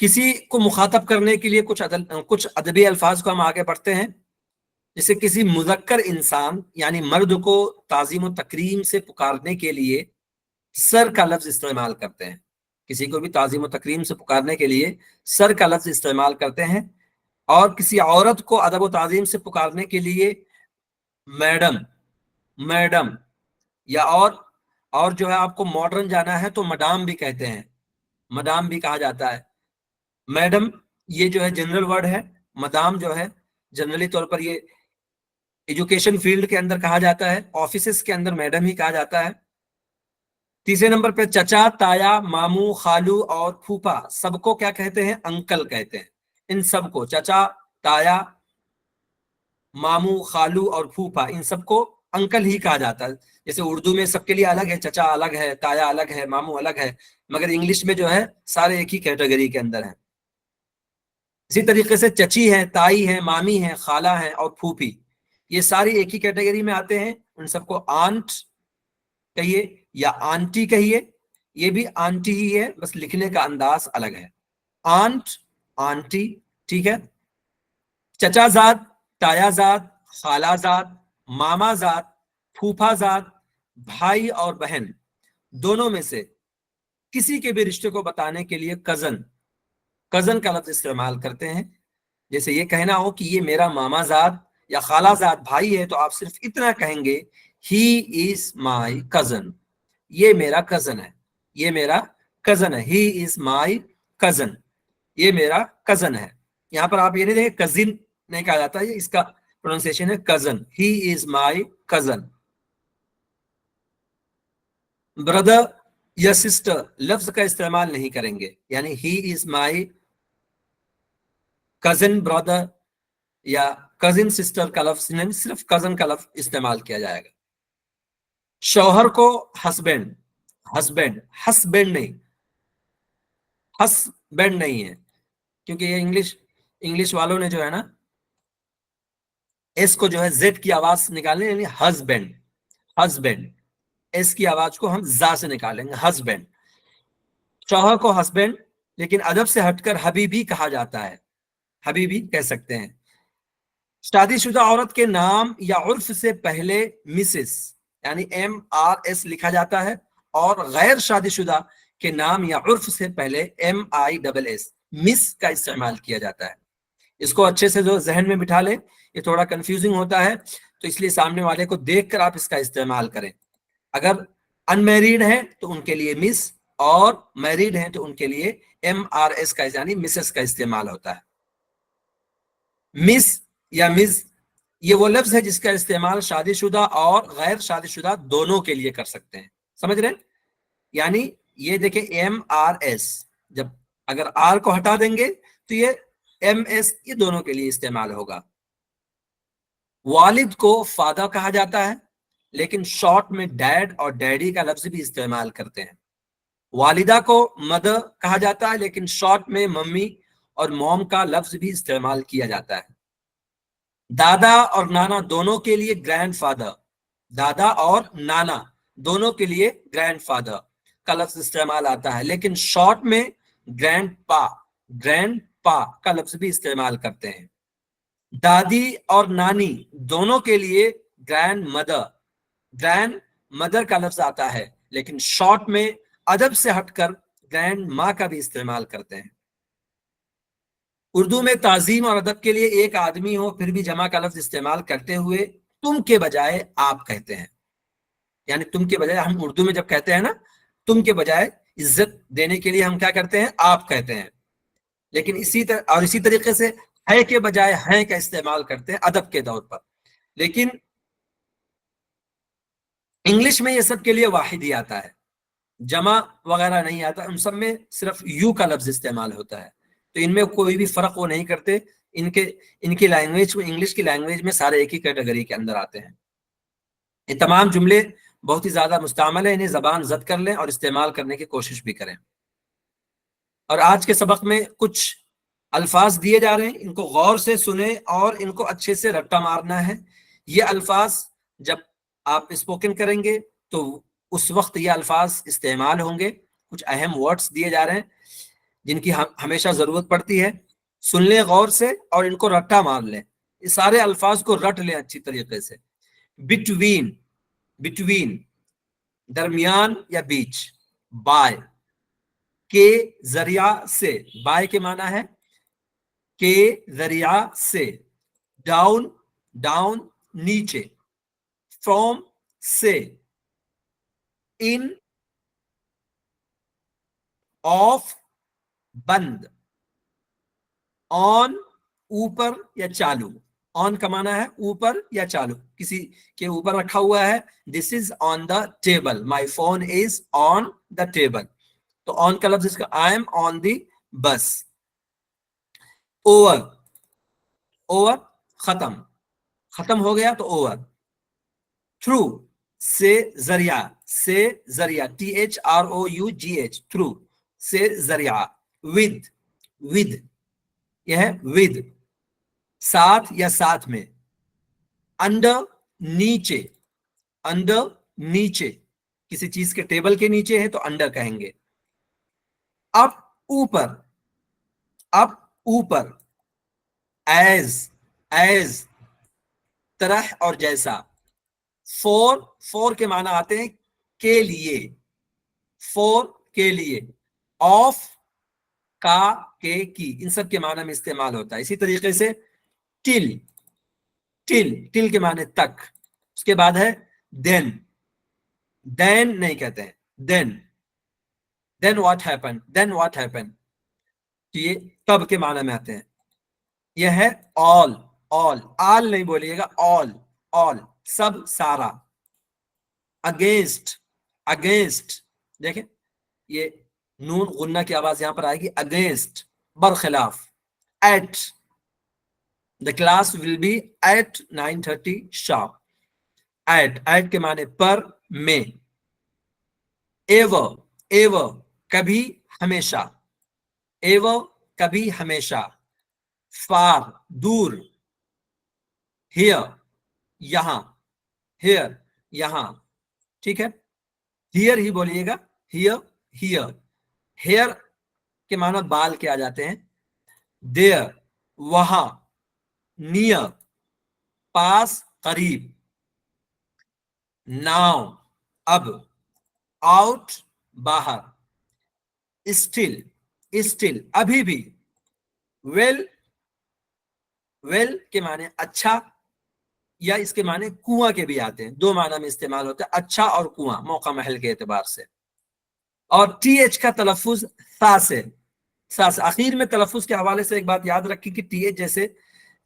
کسی کو مخاطب کرنے کے لیے کچھ ادبی الفاظ کو ہم آگے پڑھتے ہیں. جیسے کسی مذکر انسان یعنی مرد کو تعظیم و تکریم سے پکارنے کے لیے سر کا لفظ استعمال کرتے ہیں. کسی کو بھی تعظیم و تکریم سے پکارنے کے لیے سر کا لفظ استعمال کرتے ہیں. اور کسی عورت کو ادب و تعظیم سے پکارنے کے لیے میڈم یا اور جو ہے آپ کو ماڈرن جانا ہے تو مدام بھی کہتے ہیں، مدام بھی کہا جاتا ہے. میڈم یہ جو ہے جنرل ورڈ ہے. مدام جو ہے جنرلی طور پر یہ ایجوکیشن فیلڈ کے اندر کہا جاتا ہے، آفیسز کے اندر میڈم ہی کہا جاتا ہے. تیسرے نمبر پہ چچا، تایا، ماموں، خالو اور پھوپھا سب کو کیا کہتے ہیں؟ انکل کہتے ہیں. ان سب کو چچا، تایا، ماموں، خالو اور پھوپھا ان سب کو انکل ہی کہا جاتا ہے. جیسے اردو میں سب کے لیے الگ ہے، چچا الگ ہے، تایا الگ ہے، ماموں الگ ہے، مگر انگلش میں جو ہے سارے ایک ہی کیٹیگری کے اندر ہیں. اسی طریقے سے چچی ہے، تائی ہے، مامی ہے، خالہ ہے اور پھوپھی یہ ساری ایک ہی کیٹیگری میں آتے ہیں. ان سب کو آنٹ کہیے یا آنٹی کہیے، یہ بھی آنٹی ہی ہے، بس لکھنے کا انداز الگ ہے. آنٹ، آنٹی، ٹھیک ہے. چچا زاد، تایا زاد، خالہ زاد، ماما زاد، پھوپھا زاد، بھائی اور بہن دونوں میں سے کسی کے بھی رشتے کو بتانے کے لیے کزن کا لفظ استعمال کرتے ہیں. جیسے یہ کہنا ہو کہ یہ میرا ماما زاد یا خالہ زاد بھائی ہے تو آپ صرف اتنا کہیں گے ہی از مائی کزن، یہ میرا کزن ہے، یہ میرا کزن ہے. ہی از مائی کزن، یہ میرا کزن ہے. یہاں پر آپ یہ نہیں دیکھیں کزن نہیں کہا جاتا، یہ اس کا پروننسیشن ہے cousin. He is my cousin. Brother یا سسٹر لفظ کا استعمال نہیں کریں گے، یعنی ہی از مائی کزن برادر یا کزن سسٹر کا لفظ نہیں، صرف کزن کا لفظ استعمال کیا جائے گا. شوہر کو ہسبینڈ نہیں، ہسبینڈ نہیں ہے، کیونکہ یہ انگلش والوں نے جو ہے نا ایس کو جو ہے زیڈ کی آواز نکالنے، یعنی ہسبینڈ ایس کی آواز کو ہم زا سے نکالیں گے، ہسبینڈ. شوہر کو ہسبینڈ، لیکن ادب سے ہٹ کر حبیبی کہا جاتا ہے، حبیبی کہہ سکتے ہیں. شادی شدہ عورت کے نام یا عرف سے پہلے مسز یعنی MRS لکھا جاتا ہے، اور غیر شادی شدہ کے نام یا عرف سے پہلے MISS مس کا استعمال کیا جاتا ہے. اس کو اچھے سے جو ذہن میں بٹھا لیں، یہ تھوڑا کنفیوزنگ ہوتا ہے تو اس لیے سامنے والے کو دیکھ کر آپ اس کا استعمال کریں. اگر ان میریڈ ہیں تو ان کے لیے مس، اور میریڈ ہیں تو ان کے لیے MRS کا یعنی مسز کا استعمال ہوتا ہے. مس یا مز یہ وہ لفظ ہے جس کا استعمال شادی شدہ اور غیر شادی شدہ دونوں کے لیے کر سکتے ہیں. سمجھ رہے ہیں؟ یعنی یہ دیکھیں MRS، جب اگر آر کو ہٹا دیں گے تو یہ MS یہ دونوں کے لیے استعمال ہوگا. والد کو فادر کہا جاتا ہے، لیکن شارٹ میں ڈیڈ اور ڈیڈی کا لفظ بھی استعمال کرتے ہیں. والدہ کو مدر کہا جاتا ہے، لیکن شارٹ میں ممی اور موم کا لفظ بھی استعمال کیا جاتا ہے. دادا اور نانا دونوں کے لیے گرینڈ فادر، دادا اور نانا دونوں کے لیے گرینڈ فادر کا لفظ استعمال آتا ہے، لیکن شارٹ میں گرینڈ پا کا لفظ بھی استعمال کرتے ہیں. دادی اور نانی دونوں کے لیے گرینڈ مدر کا لفظ آتا ہے، لیکن شارٹ میں ادب سے ہٹ کر گرینڈ ماں کا بھی استعمال کرتے ہیں. اردو میں تعظیم اور ادب کے لیے ایک آدمی ہو پھر بھی جمع کا لفظ استعمال کرتے ہوئے تم کے بجائے آپ کہتے ہیں. یعنی تم کے بجائے ہم اردو میں جب کہتے ہیں نا تم کے بجائے عزت دینے کے لیے ہم کیا کرتے ہیں؟ آپ کہتے ہیں. لیکن اسی طریقے سے ہے کے بجائے ہیں کا استعمال کرتے ہیں ادب کے طور پر. لیکن انگلش میں یہ سب کے لیے واحد ہی آتا ہے، جمع وغیرہ نہیں آتا. ان سب میں صرف یو کا لفظ استعمال ہوتا ہے، تو ان میں کوئی بھی فرق وہ نہیں کرتے. ان کی لینگویج میں، انگلش کی لینگویج میں سارے ایک ہی کیٹیگری کے اندر آتے ہیں. یہ تمام جملے بہت ہی زیادہ مستعمل ہیں، انہیں زبان زد کر لیں اور استعمال کرنے کی کوشش بھی کریں. اور آج کے سبق میں کچھ الفاظ دیے جا رہے ہیں، ان کو غور سے سنیں اور ان کو اچھے سے رٹا مارنا ہے. یہ الفاظ جب آپ اسپوکن کریں گے تو اس وقت یہ الفاظ استعمال ہوں گے. کچھ اہم ورڈز دیے جا رہے ہیں. جن کی ہمیشہ ضرورت پڑتی ہے، سن لیں غور سے اور ان کو رٹا مار لیں، اس سارے الفاظ کو رٹ لیں اچھی طریقے سے. بٹوین، بٹوین درمیان یا بیچ. بائے کے ذریعہ سے، بائے کے معنی ہے کے ذریعہ سے. ڈاؤن، ڈاؤن نیچے. فرام سے. ان، آف بند. آن اوپر یا چالو. آن کا معنی ہے اوپر یا چالو، کسی کے اوپر رکھا ہوا ہے. This is on the table, my phone is on the table. تو آن کا لفظ اس کا آئی ایم آن دی بس. اوور، اوور ختم، ختم ہو گیا تو اوور. تھرو سے ذریعہ، سے ذریعہ THROUGH تھرو سے ذریعہ. ود، ود یہ ہے ود ساتھ یا ساتھ میں. انڈر نیچے، انڈر نیچے کسی چیز کے ٹیبل کے نیچے ہے تو انڈر کہیں گے. اپ اوپر، اپ اوپر. ایز، ایز طرح اور جیسا. فور، فور کے معنی آتے ہیں کے لیے، فور کے لیے. آف کا، کے کی، ان سب کے معنی میں استعمال ہوتا ہے. اسی طریقے سے ٹل، ٹل، ٹل کے معنی تک. اس کے بعد ہے دین، دین نہیں کہتے ہیں then. Then what happen, then what happen یہ تب کے معنی میں آتے ہیں. یہ ہے آل، آل، آل نہیں بولیے گا، آل، آل سب سارا. اگینسٹ، اگینسٹ دیکھیں یہ نون غنہ کی آواز یہاں پر آئے گی. اگینسٹ برخلاف. At, the class will be at 9:30 sharp. At, at کے معنی پر، میں. ایور، ایور کبھی ہمیشہ، ایور کبھی ہمیشہ. فار دور. ہیئر یہاں، ہیئر یہاں. ٹھیک ہے، ہیئر ہی بولیے گا، ہیئر، ہیئر. ہیئر کے معنی بال کے آ جاتے ہیں. دیر وہاں. نیئر پاس، قریب. ناؤ اب. آؤٹ باہر. اسٹل، اسٹل ابھی بھی. ویل، ویل کے معنی اچھا یا اس کے معنی کنواں کے بھی آتے ہیں، دو معنی میں استعمال ہوتا ہے اچھا اور کنواں موقع محل کے اعتبار سے. اور ٹی ایچ کا تلفظ سا سے، سا سے. آخر میں تلفظ کے حوالے سے ایک بات یاد رکھی کہ ٹی ایچ جیسے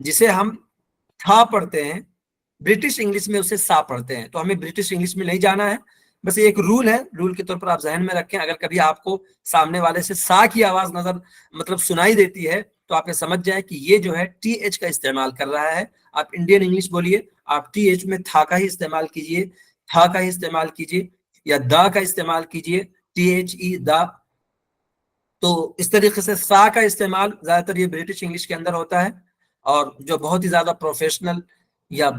جسے ہم تھا پڑھتے ہیں برٹش انگلش میں اسے سا پڑھتے ہیں، تو ہمیں برٹش انگلش میں نہیں جانا ہے. بس یہ ایک رول ہے، رول کے طور پر آپ ذہن میں رکھیں. اگر کبھی آپ کو سامنے والے سے سا کی آواز نظر مطلب سنائی دیتی ہے تو آپ یہ سمجھ جائیں کہ یہ جو ہے ٹی ایچ کا استعمال کر رہا ہے. آپ انڈین انگلش بولیے، آپ ٹی ایچ میں تھا کا ہی استعمال کیجئے، تھا کا ہی استعمال کیجئے یا دا کا استعمال کیجئے. ٹی ایچ ای دا. تو اس طریقے سے سا کا استعمال زیادہ تر یہ برٹش انگلش کے اندر ہوتا ہے. اور جو بہت ہی زیادہ پروفیشنل یا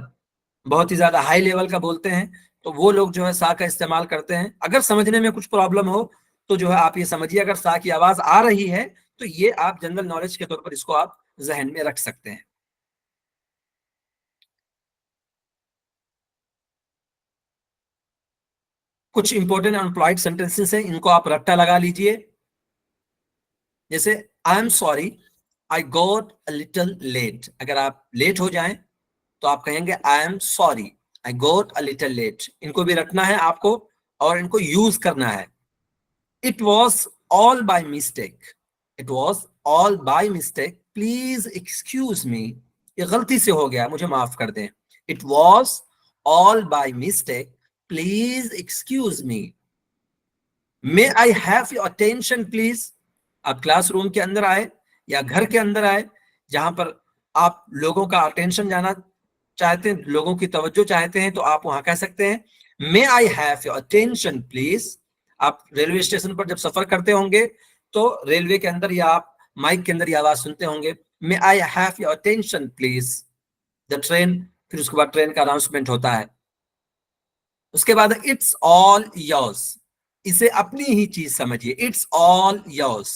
بہت ہی زیادہ ہائی لیول کا بولتے ہیں تو وہ لوگ جو ہے سا کا استعمال کرتے ہیں. اگر سمجھنے میں کچھ پرابلم ہو تو جو ہے آپ یہ سمجھیے اگر سا کی آواز آ رہی ہے تو یہ آپ جنرل نالج کے طور پر اس کو آپ ذہن میں رکھ سکتے ہیں. کچھ امپورٹنٹ امپلائڈ سینٹینسز ہیں، ان کو آپ رٹا لگا لیجئے. جیسے I am sorry I got a little late. اگر آپ لیٹ ہو جائیں تو آپ کہیں گے I am sorry I got a little late. ان کو بھی رکھنا ہے آپ کو اور ان کو یوز کرنا ہے. It was all by mistake. It was all by mistake please excuse me. یہ غلطی سے ہو گیا، مجھے معاف کر دیں. It was all by mistake please excuse me. May I have your attention please. آپ کلاس روم کے اندر آئے یا گھر کے اندر آئے جہاں پر آپ لوگوں کا اٹینشن جانا چاہتے ہیں، لوگوں کی توجہ چاہتے ہیں، تو آپ وہاں کہہ سکتے ہیں May I have your attention please. آپ ریلوے اسٹیشن پر جب سفر کرتے ہوں گے تو ریلوے کے اندر یا آپ مائک کے اندر یہ آواز سنتے ہوں گے May I have your attention please. The train، پھر اس کے بعد ٹرین کا اناؤنسمنٹ ہوتا ہے. اس کے بعد It's all yours. اسے اپنی ہی چیز سمجھیے. It's all yours.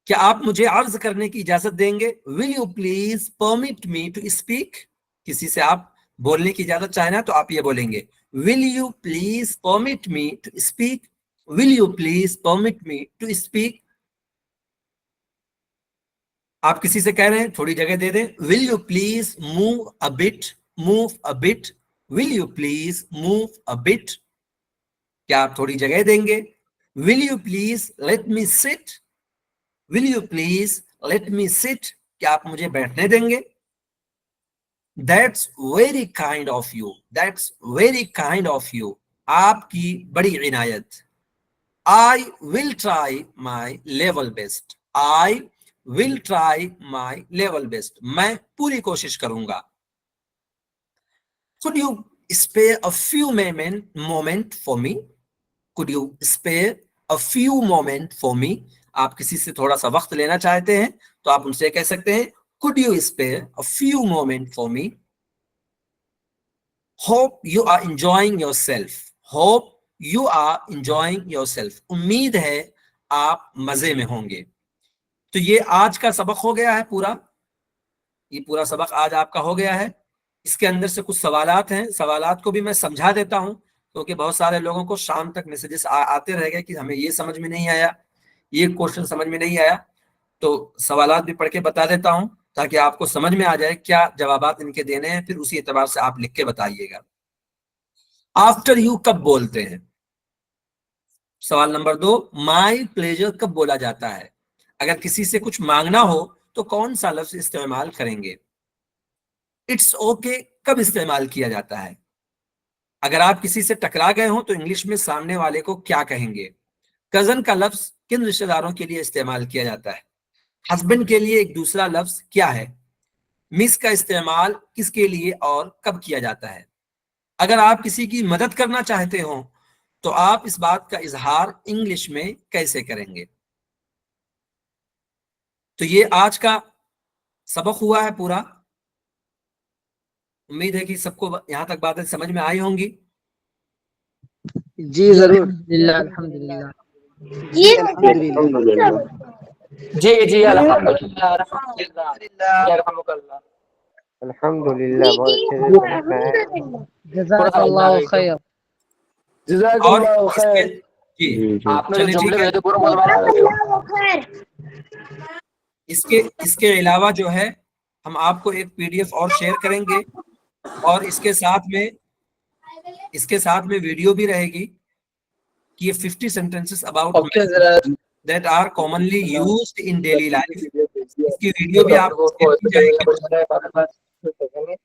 کیا آپ مجھے عرض کرنے کی اجازت دیں گے؟ Will you please permit me to speak. کسی سے آپ بولنے کی اجازت چاہیں نا تو آپ یہ بولیں گے will you please permit me to speak. Will you please permit me to speak. آپ کسی سے کہہ رہے ہیں تھوڑی جگہ دے دیں. Will you please move a bit. Move a bit. Will you please move a bit. کیا آپ تھوڑی جگہ دیں گے؟ Will you please let me sit. Will you please let me sit. کیا آپ مجھے بیٹھنے دیں گے؟ That's very kind of you. That's very kind of you. آپ کی بڑی عنایت. I will try my level best. I will try my level best. میں پوری کوشش کروں گا. Could you spare a few moment for me? Could you spare a few moment for me? آپ کسی سے تھوڑا سا وقت لینا چاہتے ہیں تو آپ ان سے کہہ سکتے ہیں Could you spare a few moment for me? Hope you are enjoying yourself. Hope you are enjoying yourself. امید ہے آپ مزے میں ہوں گے. تو یہ آج کا سبق ہو گیا ہے پورا. یہ پورا سبق آج آپ کا ہو گیا ہے. اس کے اندر سے کچھ سوالات ہیں. سوالات کو بھی میں سمجھا دیتا ہوں کیونکہ بہت سارے لوگوں کو شام تک میسیجز آتے رہ گئے کہ ہمیں یہ سمجھ میں نہیں آیا, یہ کوشچن سمجھ میں نہیں آیا. تو سوالات بھی پڑھ کے بتا دیتا ہوں تاکہ آپ کو سمجھ میں آ جائے کیا جوابات ان کے دینے ہیں. پھر اسی اعتبار سے آپ لکھ کے بتائیے گا. آفٹر یو کب بولتے ہیں؟ سوال نمبر 2, مائی پلیجر کب بولا جاتا ہے؟ اگر کسی سے کچھ مانگنا ہو تو کون سا لفظ استعمال کریں گے؟ اٹس اوکے کب استعمال کیا جاتا ہے؟ اگر آپ کسی سے ٹکرا گئے ہوں تو انگلش میں سامنے والے کو کیا کہیں گے؟ کزن کا لفظ کن رشتہ داروں کے لیے استعمال کیا جاتا ہے؟ ہسبینڈ کے لیے ایک دوسرا لفظ کیا ہے؟ مس کا استعمال کس کے لیے اور کب کیا جاتا ہے؟ اگر آپ کسی کی مدد کرنا چاہتے ہوں تو آپ اس بات کا اظہار انگلش میں کیسے کریں گے؟ تو یہ آج کا سبق ہوا ہے پورا. امید ہے کہ سب کو یہاں تک باتیں سمجھ میں آئی ہوں گی. جی ضرور. الحمدللہ. جی الحمدللہ. جی جی الحمدللہ. الحمدللہ بہت اچھے سے سمجھ میں آیا. جزاک اللہ خیر. جزاک اور اللہ اس کے خیر. جی آپ نے جو چلیں ٹھیک جملے ہے. بھیجے پورا بولوانا. اس کے علاوہ جو ہے ہم آپ کو ایک پی ڈی ایف اور شیئر کریں گے اور اس کے ساتھ میں ویڈیو بھی رہے گی کہ یہ 50 sentences about that are commonly used in daily life. اس کی ویڈیو بھی آپ کو شیئر کی جائے گی.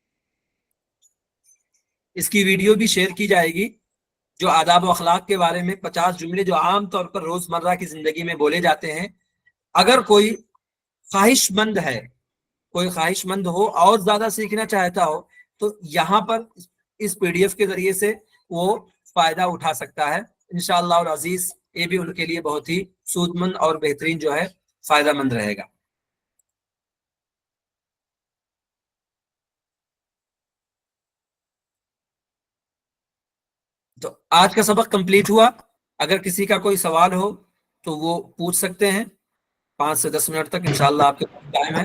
اس کی ویڈیو بھی شیئر کی جائے گی جو آداب و اخلاق کے بارے میں 50 جملے جو عام طور پر روزمرہ کی زندگی میں بولے جاتے ہیں. اگر کوئی خواہش مند ہو اور زیادہ سیکھنا چاہتا ہو تو یہاں پر اس پی ڈی ایف کے ذریعے سے وہ فائدہ اٹھا سکتا ہے. انشاءاللہ العزیز یہ بھی ان کے لیے بہت ہی سود مند اور بہترین جو ہے فائدہ مند رہے گا. تو آج کا سبق کمپلیٹ ہوا. اگر کسی کا کوئی سوال ہو تو وہ پوچھ سکتے ہیں. 5 سے 10 منٹ تک انشاءاللہ آپ کے پاس ٹائم ہے.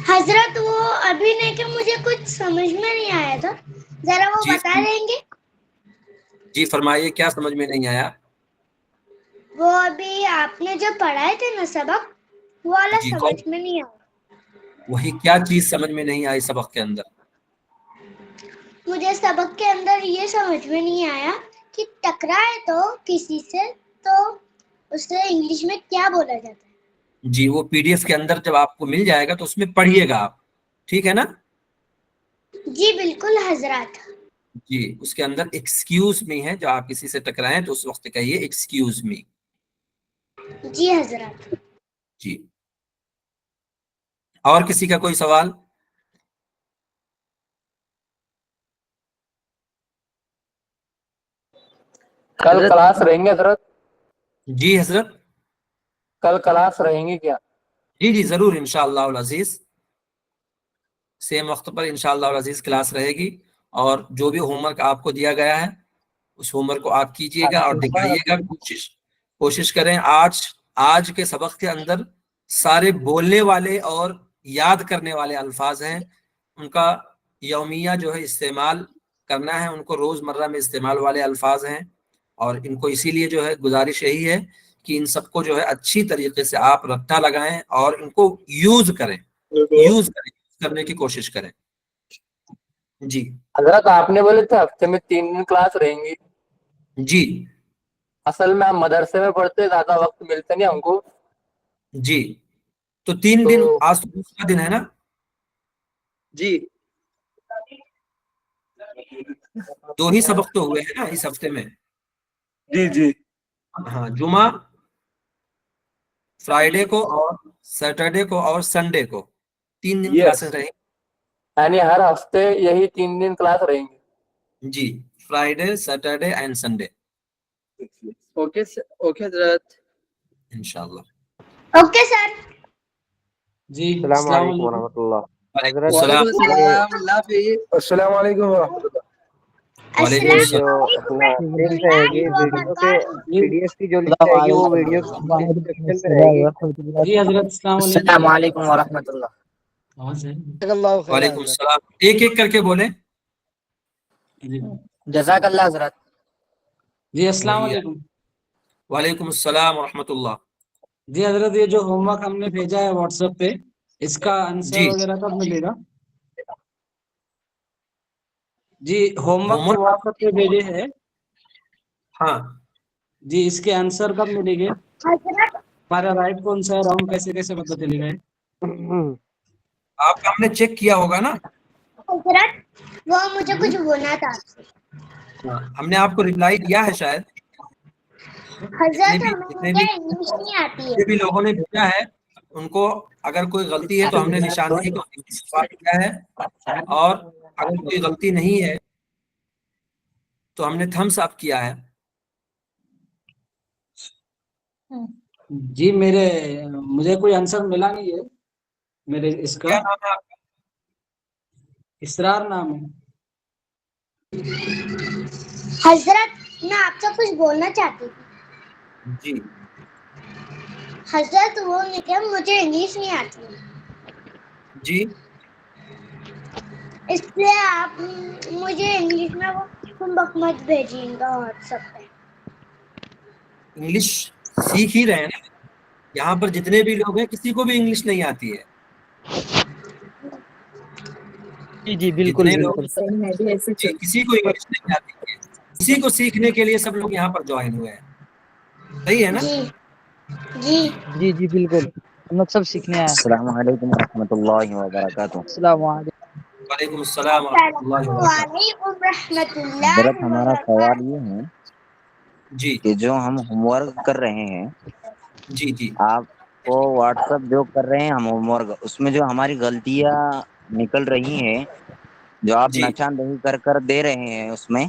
حضرت وہ ابھی نہیں کہ مجھے کچھ سمجھ میں نہیں آیا تھا, ذرا وہ جی بتا دیں گے؟ جی فرمائیے, کیا سمجھ میں نہیں آیا؟ وہ ابھی آپ نے جو پڑھائے تھے نا سبق, وہ والا جی سمجھ میں نہیں آیا. وہی کیا چیز سمجھ میں نہیں آئی سبق کے اندر؟ مجھے سبق کے اندر یہ سمجھ میں نہیں آیا کہ ٹکرائے تو کسی سے تو اسے انگلش میں کیا بولا جاتا ہے. جی وہ پی ڈی ایف کے اندر جب آپ کو مل جائے گا تو اس میں پڑھیے گا آپ, ٹھیک ہے نا؟ جی بالکل حضرات. جی اس کے اندر ایکسکیوز می ہے, جو آپ کسی سے ٹکرائیں تو اس وقت کہیے ایکسکیوز می. جی حضرات. جی اور کسی کا کوئی سوال؟ کل کلاس رہیں گے حضرت؟ جی حضرت. کل کلاس رہیں گے کیا؟ جی ضرور انشاءاللہ العزیز سیم وقت پر انشاءاللہ العزیز کلاس رہے گی. اور جو بھی ہوم ورک آپ کو دیا گیا ہے اس ہوم ورک کو آپ کیجئے گا اور دکھائیے گا. کوشش کریں آج آج کے سبق کے اندر سارے بولنے والے اور یاد کرنے والے الفاظ ہیں، ان کا یومیہ جو ہے استعمال کرنا ہے، ان کو روزمرہ میں استعمال والے الفاظ ہیں، اور ان کو اسی لیے جو ہے گزارش یہی ہے کہ ان سب کو جو ہے اچھی طریقے سے آپ رٹا لگائیں اور ان کو یوز کرنے کی کوشش کریں. جی حضرت آپ نے بولے تھے ہفتے میں 3 دن کلاس رہیں گی. جی اصل میں ہم مدرسے میں پڑھتے، زیادہ وقت ملتا نہیں ہم کو. جی تو 3 دن، آج تو دوسرا دن ہے نا. جی 2 ہی سبق تو ہوئے ہیں نا اس ہفتے میں. جی جی ہاں، جمعہ، فرائیڈے کو اور سیٹرڈے کو اور سنڈے کو 3 دن کلاسز رہیں. یعنی ہر ہفتے یہی 3 دن کلاس رہیں گی. جی، Friday, Saturday and Sunday okay حضرت. انشاءاللہ. Okay sir. جی السلام علیکم ورحمۃ اللہ. وعلیکم حضرت السلام. اللہ حافظ. السلام علیکم ورحمۃ اللہ. وعلیکم یہ السلام جو السلام. اپنا لنک رہے گی ویڈیو کے PDF کی جو لنک رہے گی وہ ویڈیو ڈسکرپشن میں رہے گی. جی حضرت السلام السلام علیکم ورحمۃ اللہ. جزاک اللہ خیر وعلیکم حضرت. السلام. ایک ایک کر کے بولیں. جزاک اللہ حضرت. جی السلام علیکم. وعلیکم السلام ورحمۃ اللہ. جی حضرت یہ جو ہوم ورک ہم نے بھیجا ہے واٹس ایپ پہ، اس کا آنسر جی وغیرہ کب ملے گا؟ جی ہوم ورک جو واٹس ایپ پہ بھیجے ہیں، ہاں جی اس کے آنسر کب ملے گے؟ حضرت ہمارا رائٹ کون سا ہے، رانگ کیسے پتہ چلے گا؟ آپ کا ہم نے چیک کیا ہوگا نا. حضرت وہ مجھے کچھ بولنا تھا آپ سے. ہم نے آپ کو ریپلائی دیا ہے شاید. حضرت جتنے مجھے انگلش نہیں آتی ہے. بھی لوگوں نے بھیجا ہے ان کو اگر کوئی غلطی ہے تو ہم نے نشاندہی کو کیا ہے، اور اگر کوئی غلطی نہیں ہے تو ہم نے تھمس اپ کیا ہے. جی مجھے کوئی آنسر ملا نہیں ہے میرے اس کا. کیا نام ہے آپ کا؟ اسرار نام ہے. حضرت میں آپ سے کچھ بولنا چاہتی تھی. جی حضرت وہ کہ مجھے انگلش نہیں آتی ہے، جی اس لیے آپ مجھے انگلش میں وہ ہوم ورک مت بھیجیے گا واٹس ایپ پہ. انگلش سیکھ ہی رہے ہیں نا. یہاں پر جتنے بھی لوگ ہیں کسی کو بھی انگلش نہیں آتی ہے. جی بالکل جتنے لوگ بالکل. جی کسی کو انگلش نہیں آتی ہے، کسی کو سیکھنے کے لیے سب لوگ یہاں پر جوائن ہوئے ہیں. صحیح ہے نا. جی جی جی جی بالکل، ہم لوگ سب سیکھنے آئے. السلام علیکم ورحمۃ اللہ وبرکاتہ. السلام علیکم. وعلیکم السلام ورحمۃ اللہ وبرکاتہ. وعلیکم رحمۃ اللہ حضرت ہمارا سوال وبرکاتہ. یہ ہے جی کہ جو ہم ہوم ورک کر رہے ہیں، جی جی آپ کو واٹس ایپ جو کر رہے ہیں ہم ہوم ورک، اس میں جو ہماری غلطیاں نکل رہی ہیں، جو آپ جی نشاندہی کر دے رہے ہیں اس میں،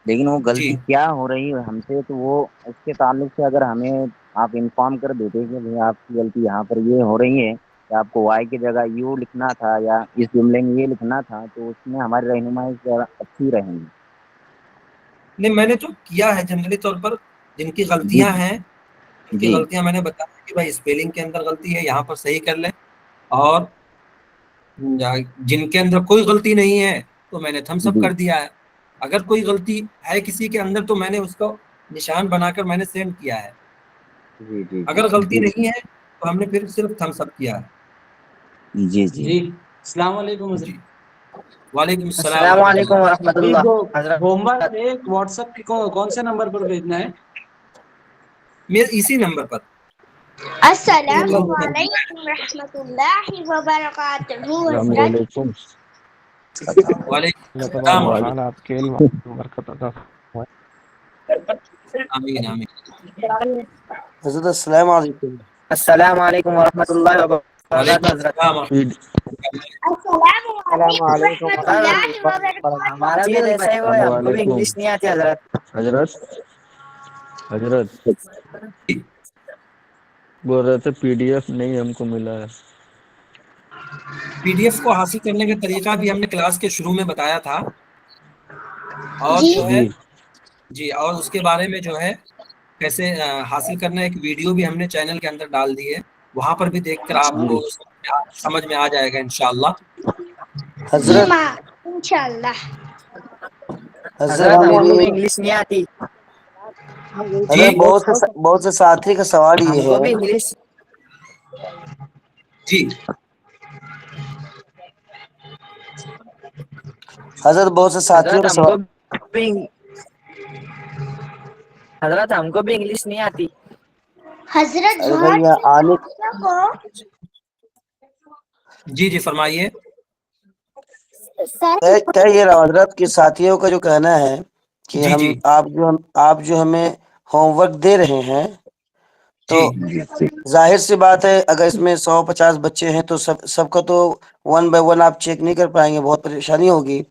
لیکن وہ جی غلطی کیا ہو رہی ہے ہم سے، تو وہ اس کے تعلق سے اگر ہمیں آپ انفارم کر دیتے کہ بھائی آپ کی غلطی یہاں پر یہ ہو رہی ہے، کہ آپ کو وائی کی جگہ یو لکھنا تھا یا اس جملے میں یہ لکھنا تھا، تو اس میں ہماری رہنمائی اچھی رہیں گی. نہیں، میں نے تو کیا ہے جنرلی طور پر. جن کی جی غلطیاں ہیں ان کی جی غلطیاں میں نے بتایا کہ بھائی اسپیلنگ کے اندر غلطی ہے، یہاں پر صحیح کر لیں. اور جن کے اندر کوئی غلطی نہیں ہے تو میں نے تھمس اپ جی کر دیا ہے. اگر کوئی غلطی ہے کسی کے اندر تو میں نے اس کو نشان بنا کر میں نے سینڈ کیا ہے. جی جی اگر غلطی جی نہیں ہے تو ہم نے پھر صرف تھمس اپ کیا ہے. جی جی جی السلام علیکم حضرت. جی وعلیکم السلام السلام ورحمۃ علیکم اللہ. ورحمۃ جی اللہ. جو حضرت ہوم ورک ہے واٹس ایپ کی کون سے نمبر پر بھیجنا ہے؟ میرے اسی نمبر پر. السلام علیکم رحمۃ اللہ وبرکاتہ. السلام حضرت علیکم. وعلیکم اللہ السلام تبارک و ورحمۃ تعالیٰ آپ کے علم میں برکت عطا فرمائے. اللہ. آمین آمین. حضرت السلام علیکم. السلام علیکم ورحمۃ اللہ وعلیکم وبرکاتہ. حضرت السلام ورحمۃ السلام السلام علیکم علیکم رحمۃ ورحمۃ اللہ اللہ وبرکاتہ. ہمارا بھی ایسا ہی ہوا ہے، السلام ہم کو بھی علیکم. انگلش نہیں آتی حضرت. حضرت بول رہے تھے PDF نہیں ہم کو ملا ہے. PDF کو حاصل کرنے کا طریقہ بھی ہم نے کلاس کے شروع میں بتایا تھا. اور جی جو ہے جی جی، اور اس کے بارے میں جو ہے کیسے حاصل کرنا ہے، ایک ویڈیو بھی ہم نے چینل کے اندر ڈال دی ہے، وہاں پر بھی دیکھ کر آپ کو سمجھ میں آ جائے گا انشاءاللہ۔ جی حضرت ماں انشاءاللہ۔ حضرت ہم کو بھی میری انگلش نہیں آتی۔ جی حضرت بہت سے ساتھی کا سوال یہ ہے، انگلش جی حضرت بہت سے ساتھیوں کا سوال، حضرت ہم کو بھی انگلش نہیں آتی۔ حضرت ارے بھائی بہت یہاں سے آنے ساتھیوں کو جی جی فرمائیے۔ کہہ یہ رہا ہوں حضرت کے ساتھیوں کا جو کہنا ہے کہ جی جی آپ جو ہمیں ہوم ورک دے رہے ہیں، تو جی ظاہر سی بات ہے اگر اس میں 150 بچے ہیں تو سب کا تو 1 بائی 1 آپ چیک نہیں کر پائیں گے، بہت پریشانی ہوگی۔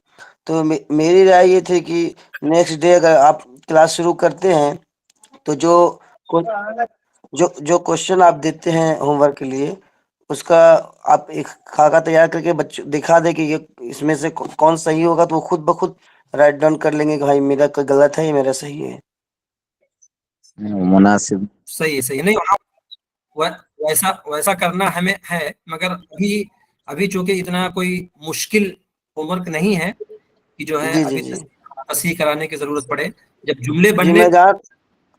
تو میری رائے یہ تھی کہ نیکسٹ ڈے اگر آپ کلاس شروع کرتے ہیں تو جو کوشچن آپ دیتے ہیں ہوم ورک کے لیے، اس کا آپ ایک خاکہ تیار کر کے بچوں دکھا دیں کہ یہ اس میں سے کون صحیح ہوگا، تو وہ خود بخود رائٹ ڈاؤن کر لیں گے کہ بھائی میرا کوئی غلط ہے یا میرا صحیح ہے۔ مناسب۔ صحیح نہیں ویسا کرنا ہمیں ہے، مگر ابھی چونکہ اتنا کوئی مشکل ہوم ورک نہیں ہے کہ جو ہے جی جی ابھی جی تصحیح کرانے کی ضرورت پڑے۔ جب جملے جی بننے میں جان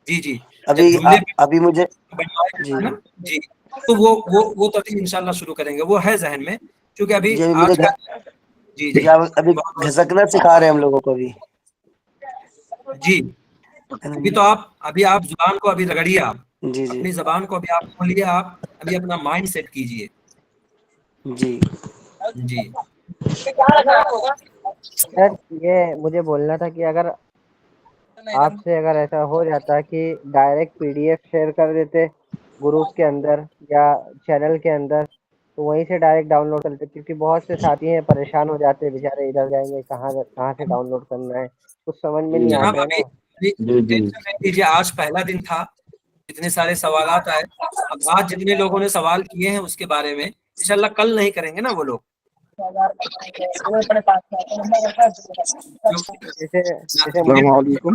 جی جب جملے ابھی مجھے جی بنوائے نا جی، تو وہ ترتیب انشاءاللہ شروع کریں گے، وہ ہے ذہن میں، کیونکہ ابھی جی مجھے آج کا جی آپ ابھی گھسکنا سکھا رہے ہیں ہم لوگوں کو بھی۔ جی ابھی آپ زبان کو ابھی رگڑیے، آپ جی جی اپنی زبان کو ابھی آپ کھولیے، آپ ابھی اپنا مائنڈ سیٹ کیجئے۔ جی جی سر یہ مجھے بولنا تھا کہ اگر آپ سے اگر ایسا ہو جاتا کہ ڈائریکٹ PDF شیئر کر دیتے گروپ کے اندر یا چینل کے اندر، تو وہیں سے ڈائریکٹ ڈاؤن لوڈ کر لیتے، کیونکہ بہت سے ساتھی ہیں پریشان ہو جاتے ہیں بیچارے، ادھر جائیں گے کہاں سے ڈاؤن لوڈ کرنا ہے، کچھ سمجھ میں نہیں جناب آتا ہے نا۔ ٹینشن نہیں لیجیے، آج پہلا دن تھا، اتنے سارے سوالات آئے، اب آج جتنے لوگوں نے سوال کیے ہیں اس کے بارے میں انشاءاللہ کل نہیں کریں گے نا وہ لوگ، جیسے السلام علیکم۔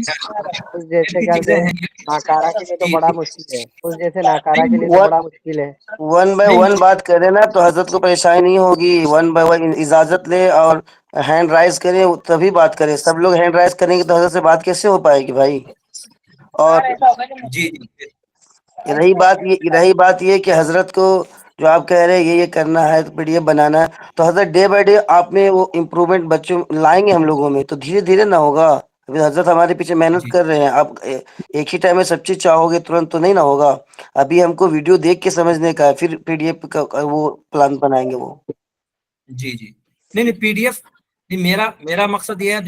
کچھ جیسے کی چیزیں کہتے ہیں ہیں ناکارہ کے لیے تو جی بڑا مشکل ہے، کچھ جیسے ناکارہ کے لیے تو بڑا مشکل ہے۔ 1 بائی نہیں 1 بات کریں نا تو حضرت کو پریشانی نہیں ہوگی، 1 بائی 1 اجازت لے اور ہینڈ رائز کریں تبھی بات کریں، سب لوگ ہینڈ رائز کریں گے تو حضرت سے بات کیسے ہو پائے گی بھائی؟ اور جی رہی بات یہ کہ حضرت کو جو آپ کہہ رہے ہیں یہ کرنا ہے PDF بنانا ہے، تو حضرت ڈے بائی ڈے آپ میں وہ امپروومنٹ بچوں لائیں گے ہم لوگوں میں، تو دھیرے دھیرے نہ ہوگا۔ ابھی حضرت ہمارے پیچھے محنت جی کر رہے ہیں، آپ ایک ہی ٹائم میں سب چیز چاہو گے ترنت تو نہیں نہ ہوگا، ابھی ہم کو ویڈیو دیکھ کے سمجھنے کا ہے، پھر PDF کا وہ پلان بنائیں گے وہ۔ جی نہیں PDF میرا مقصد یہ ہے،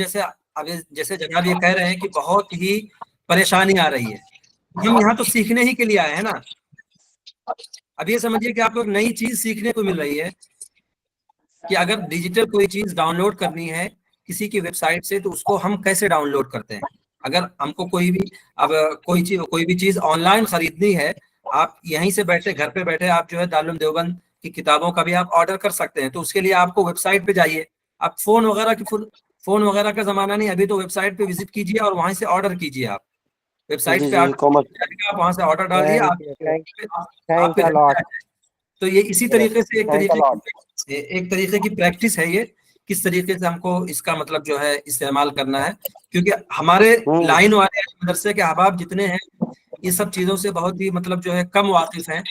جیسے جناب یہ کہہ رہے ہیں کہ بہت ہی پریشانی آ رہی ہے، ہم یہاں تو سیکھنے ہی کے لیے آئے ہیں نا۔ اب یہ سمجھیے کہ آپ کو نئی چیز سیکھنے کو مل رہی ہے کہ اگر ڈیجیٹل کوئی چیز ڈاؤن لوڈ کرنی ہے کسی کی ویب سائٹ سے تو اس کو ہم کیسے ڈاؤن لوڈ کرتے ہیں۔ اگر ہم کو کوئی بھی چیز آن لائن خریدنی ہے، آپ یہیں سے بیٹھے گھر پہ بیٹھے آپ جو ہے دارالعلوم دیوبند کی کتابوں کا بھی آپ آرڈر کر سکتے ہیں، تو اس کے لیے آپ کو ویب سائٹ پہ جائیے، آپ فون وغیرہ کا زمانہ نہیں، ابھی تو ویب سائٹ پہ وزٹ کیجیے اور وہاں سے آرڈر کیجیے، آپ ویب جی سائٹ پہ جی کامرس آپ وہاں سے آرڈر ڈالیے، آپ تھینک کے یو لاٹ۔ تو یہ اسی طریقے سے ایک طریقے کی پریکٹس ہے، یہ کس طریقے سے ہم کو اس کا مطلب جو ہے استعمال کرنا ہے، کیونکہ ہمارے لائن والے مدرسے کے احباب جتنے ہیں یہ سب چیزوں سے بہت ہی مطلب جو ہے کم واقف ہیں،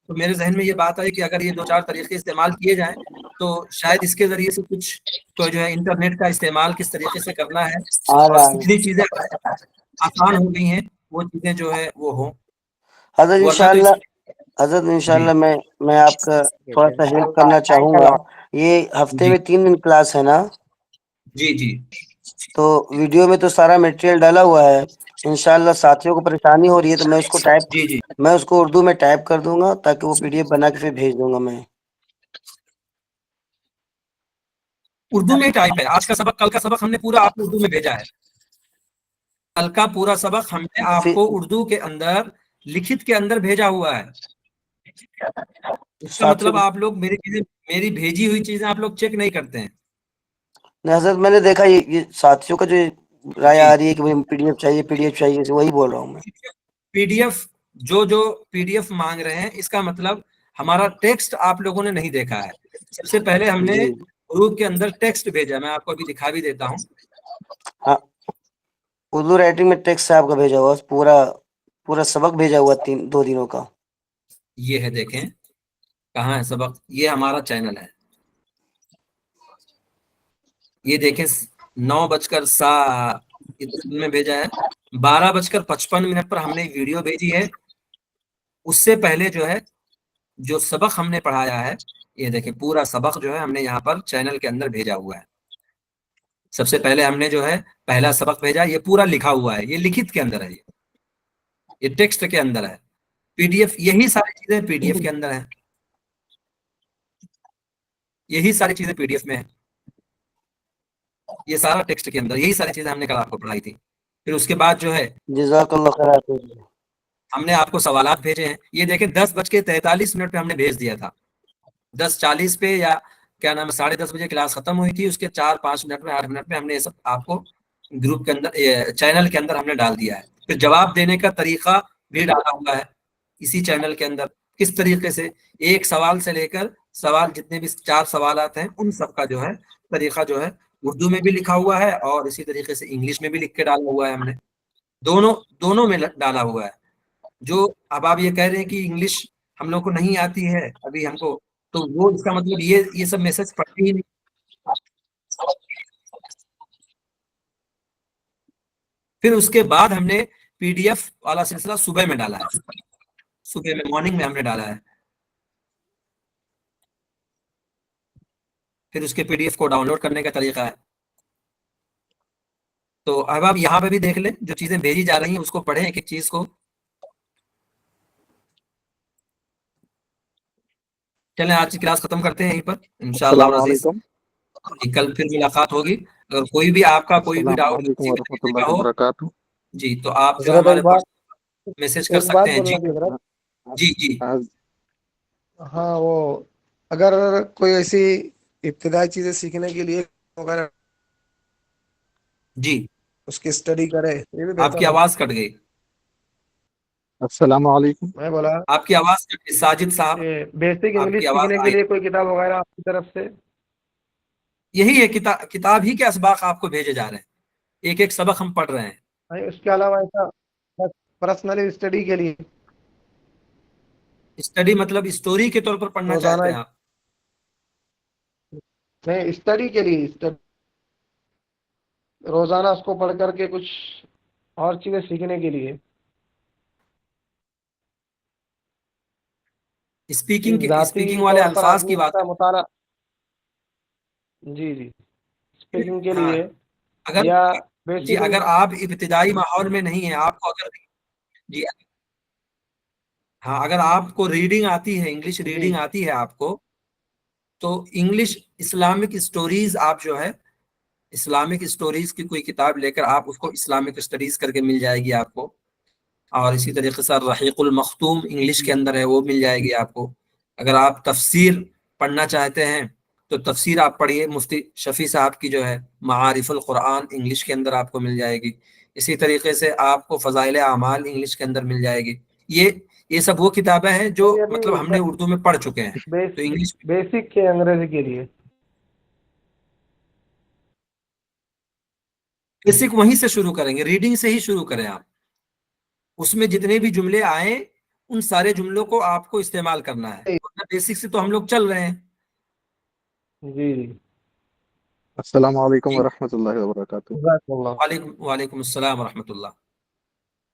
تو میرے ذہن میں یہ بات آئی کہ اگر یہ 2-4 طریقے استعمال کیے جائیں تو شاید اس کے ذریعے سے کچھ تو جو ہے انٹرنیٹ کا استعمال کس طریقے سے کرنا ہے آ اور رہا ہے کتنی چیزیں آسان ہو گئی ہیں، وہ چیزیں جو ہے وہ ہوں، حضرت ورنہ تو انشاءاللہ۔ حضرت جی انشاءاللہ میں آپ کا تھوڑا سا ہیلپ کرنا چاہوں گا، یہ ہفتے جی میں 3 دن کلاس ہے نا، جی تو ویڈیو میں تو سارا میٹیریل ڈالا ہوا ہے، انشاءاللہ ساتھیوں کو پریشانی ہو رہی ہے تو جی میں اس کو اردو میں ٹائپ کر دوں گا تاکہ وہ PDF بنا کے پھر بھیج دوں گا میں۔ اردو میں ٹائپ ہے، آج کا سبق کل کا سبق ہم نے پورا آپ کو اردو میں بھیجا ہے، کل کا پورا سبق ہم نے آپ پھر کو اردو کے اندر لکھت کے اندر بھیجا ہوا ہے، اس کا ساتھیوں مطلب کو آپ لوگ میری بھیجی ہوئی چیزیں آپ لوگ چیک نہیں کرتے ہیں۔ نہیں حضرت میں نے دیکھا یہ ساتھیوں کا جو رائے آ رہی ہے کہ مجھے پی ڈی ایف چاہیے، وہی بول رہا ہوں میں. پی ڈی ایف جو پی ڈی ایف مانگ رہے ہیں، اس کا مطلب ہمارا ٹیکسٹ آپ لوگوں نے نہیں دیکھا ہے. سب سے پہلے ہم نے جی گروپ کے اندر ٹیکسٹ بھیجا، میں آپ کو ابھی دکھا بھی دیتا ہوں. ہاں، اردو رائٹنگ میں ٹیکسٹ آپ کا بھیجا ہوا، پورا سبق بھیجا ہوا 2 دنوں کا. یہ ہے، دیکھیں کہاں ہے سبق. یہ ہمارا چینل ہے، یہ دیکھیں 9:07 میں بھیجا ہے. 12:55 پر ہم نے ویڈیو بھیجی ہے. اس سے پہلے جو ہے جو سبق ہم نے پڑھایا ہے، یہ دیکھیں پورا سبق جو ہے ہم نے یہاں پر چینل کے اندر بھیجا ہوا ہے. سب سے پہلے ہم نے جو ہے پہلا سبق بھیجا، یہ پورا لکھا ہوا ہے، یہ لکھت کے اندر ہے، یہ ٹیکسٹ کے اندر ہے. پی ڈی ایف یہی ساری چیزیں پی ڈی ایف کے اندر ہیں، یہی ساری چیزیں پی ڈی ایف میں ہیں. یہ سارا ٹیکسٹ کے اندر، یہی ساری چیزیں ہم نے کل آپ کو پڑھائی تھی. پھر اس کے بعد جو ہے جزاک اللہ خیر. ہم نے آپ کو سوالات بھیجے ہیں. یہ دیکھیں 10:43 پہ ہم نے بھیج دیا تھا. 10:40 پہ یا کیا نام ہے 10:30 بجے کلاس ختم ہوئی تھی. اس کے 4-5 منٹ میں 8 منٹ میں ہم نے یہ سب آپ کو گروپ کے اندر چینل کے اندر ہم نے ڈال دیا ہے. پھر جواب دینے کا طریقہ بھی ڈالا ہوا ہے اسی چینل کے اندر. کس طریقے سے ایک سوال سے لے کر سوال جتنے بھی 4 سوالات ہیں ان سب کا جو ہے طریقہ جو ہے اردو میں بھی لکھا ہوا ہے اور اسی طریقے سے انگلش میں بھی لکھ کے ڈالا ہوا ہے. ہم نے دونوں میں ڈالا ہوا ہے. جو اب آپ یہ کہہ رہے ہیں کہ انگلش ہم لوگ کو نہیں آتی ہے ابھی ہم کو، تو وہ اس کا مطلب یہ سب میسج پڑھتی ہی نہیں. پھر اس کے بعد ہم نے پی ڈی ایف والا سلسلہ صبح میں ڈالا ہے، صبح میں مارننگ میں ہم نے ڈالا ہے. پھر اس کے پی ڈی ایف کو ڈاؤن لوڈ کرنے کا طریقہ ہے. تو اب آپ یہاں پہ بھی دیکھ لیں، جو چیزیں بھیجی جا رہی ہیں اس کو پڑھیں ایک ایک چیز کو. چلیں آج کی کلاس ختم کرتے ہیں یہیں پر انشاءاللہ السلام العزیز. علیکم. کل پھر ملاقات ہوگی. اگر کوئی بھی آپ کا کوئی بھی السلام ڈاؤٹ علیکم کسی بھی ورحمۃ طریقے کا اللہ ہو وبرکاتہ. جی تو آپ جو ہے حضرت ہمارے ایک بات میسج کر ایک بات سکتے ہیں. جی بولنا تھی حضرت. جی جی ہاں، وہ اگر کوئی ایسی ابتدائی چیزیں سیکھنے کے لیے وغیرہ جی اس کی اسٹڈی کرے یہ بھی آپ بہتر کی ہو. آواز کٹ گئی. السلام علیکم. میں بولا آپ کی آواز کٹ گئی ساجد صاحب، کہ بیسک آپ انگلش کی آواز سیکھنے کے آئی. لیے کوئی کتاب وغیرہ آپ کی طرف سے. یہی ہے کتاب ہی کے اسباق آپ کو بھیجے جا رہے ہیں، ایک ایک سبق ہم پڑھ رہے ہیں. نہیں، اس کے علاوہ ایسا پرسنلی اسٹڈی کے لیے اسٹڈی مطلب اسٹوری کے طور پر پڑھنا روزانہ چاہتے ہیں آپ؟ نہیں، اسٹڈی کے لیے روزانہ اس کو پڑھ کر کے کچھ اور چیزیں سیکھنے کے لیے. اسپیکنگ ذاتی والے طور پر الفاظ آدمی کی اس بات کا مطالعہ. جی اسپیکنگ کے ہاں لیے اگر یا جی بیسک. اگر آپ ابتدائی ماحول میں نہیں ہیں، آپ کو اگر جی ہاں اگر آپ کو ریڈنگ آتی ہے، انگلش ریڈنگ آتی ہے آپ کو، تو انگلش اسلامک اسٹوریز آپ جو ہے اسلامک اسٹوریز کی کوئی کتاب لے کر آپ اس کو اسلامک اسٹڈیز کر کے مل جائے گی آپ کو. اور اسی طریقے سے رحیق المختوم انگلش کے اندر ہے، وہ مل جائے گی آپ کو. اگر آپ تفسیر پڑھنا چاہتے ہیں تو تفسیر آپ پڑھیے، مفتی شفیع صاحب کی جو ہے معارف القرآن انگلش کے اندر آپ کو مل جائے گی. اسی طریقے سے آپ کو فضائل اعمال انگلش کے اندر مل جائے گی. یہ سب وہ کتابیں ہیں جو مطلب ہم نے اردو میں پڑھ چکے ہیں، تو انگلش بیسک کے انگریزی کے لیے بیسک وہیں سے شروع کریں گے، ریڈنگ سے ہی شروع کریں آپ. اس میں جتنے بھی جملے آئیں ان سارے جملوں کو آپ کو استعمال کرنا ہے، ورنہ بیسک سے تو ہم لوگ چل رہے ہیں. جی السلام علیکم جی ورحمۃ اللہ وبرکاتہ. جزاک اللہ. وعلیکم السلام ورحمۃ اللہ.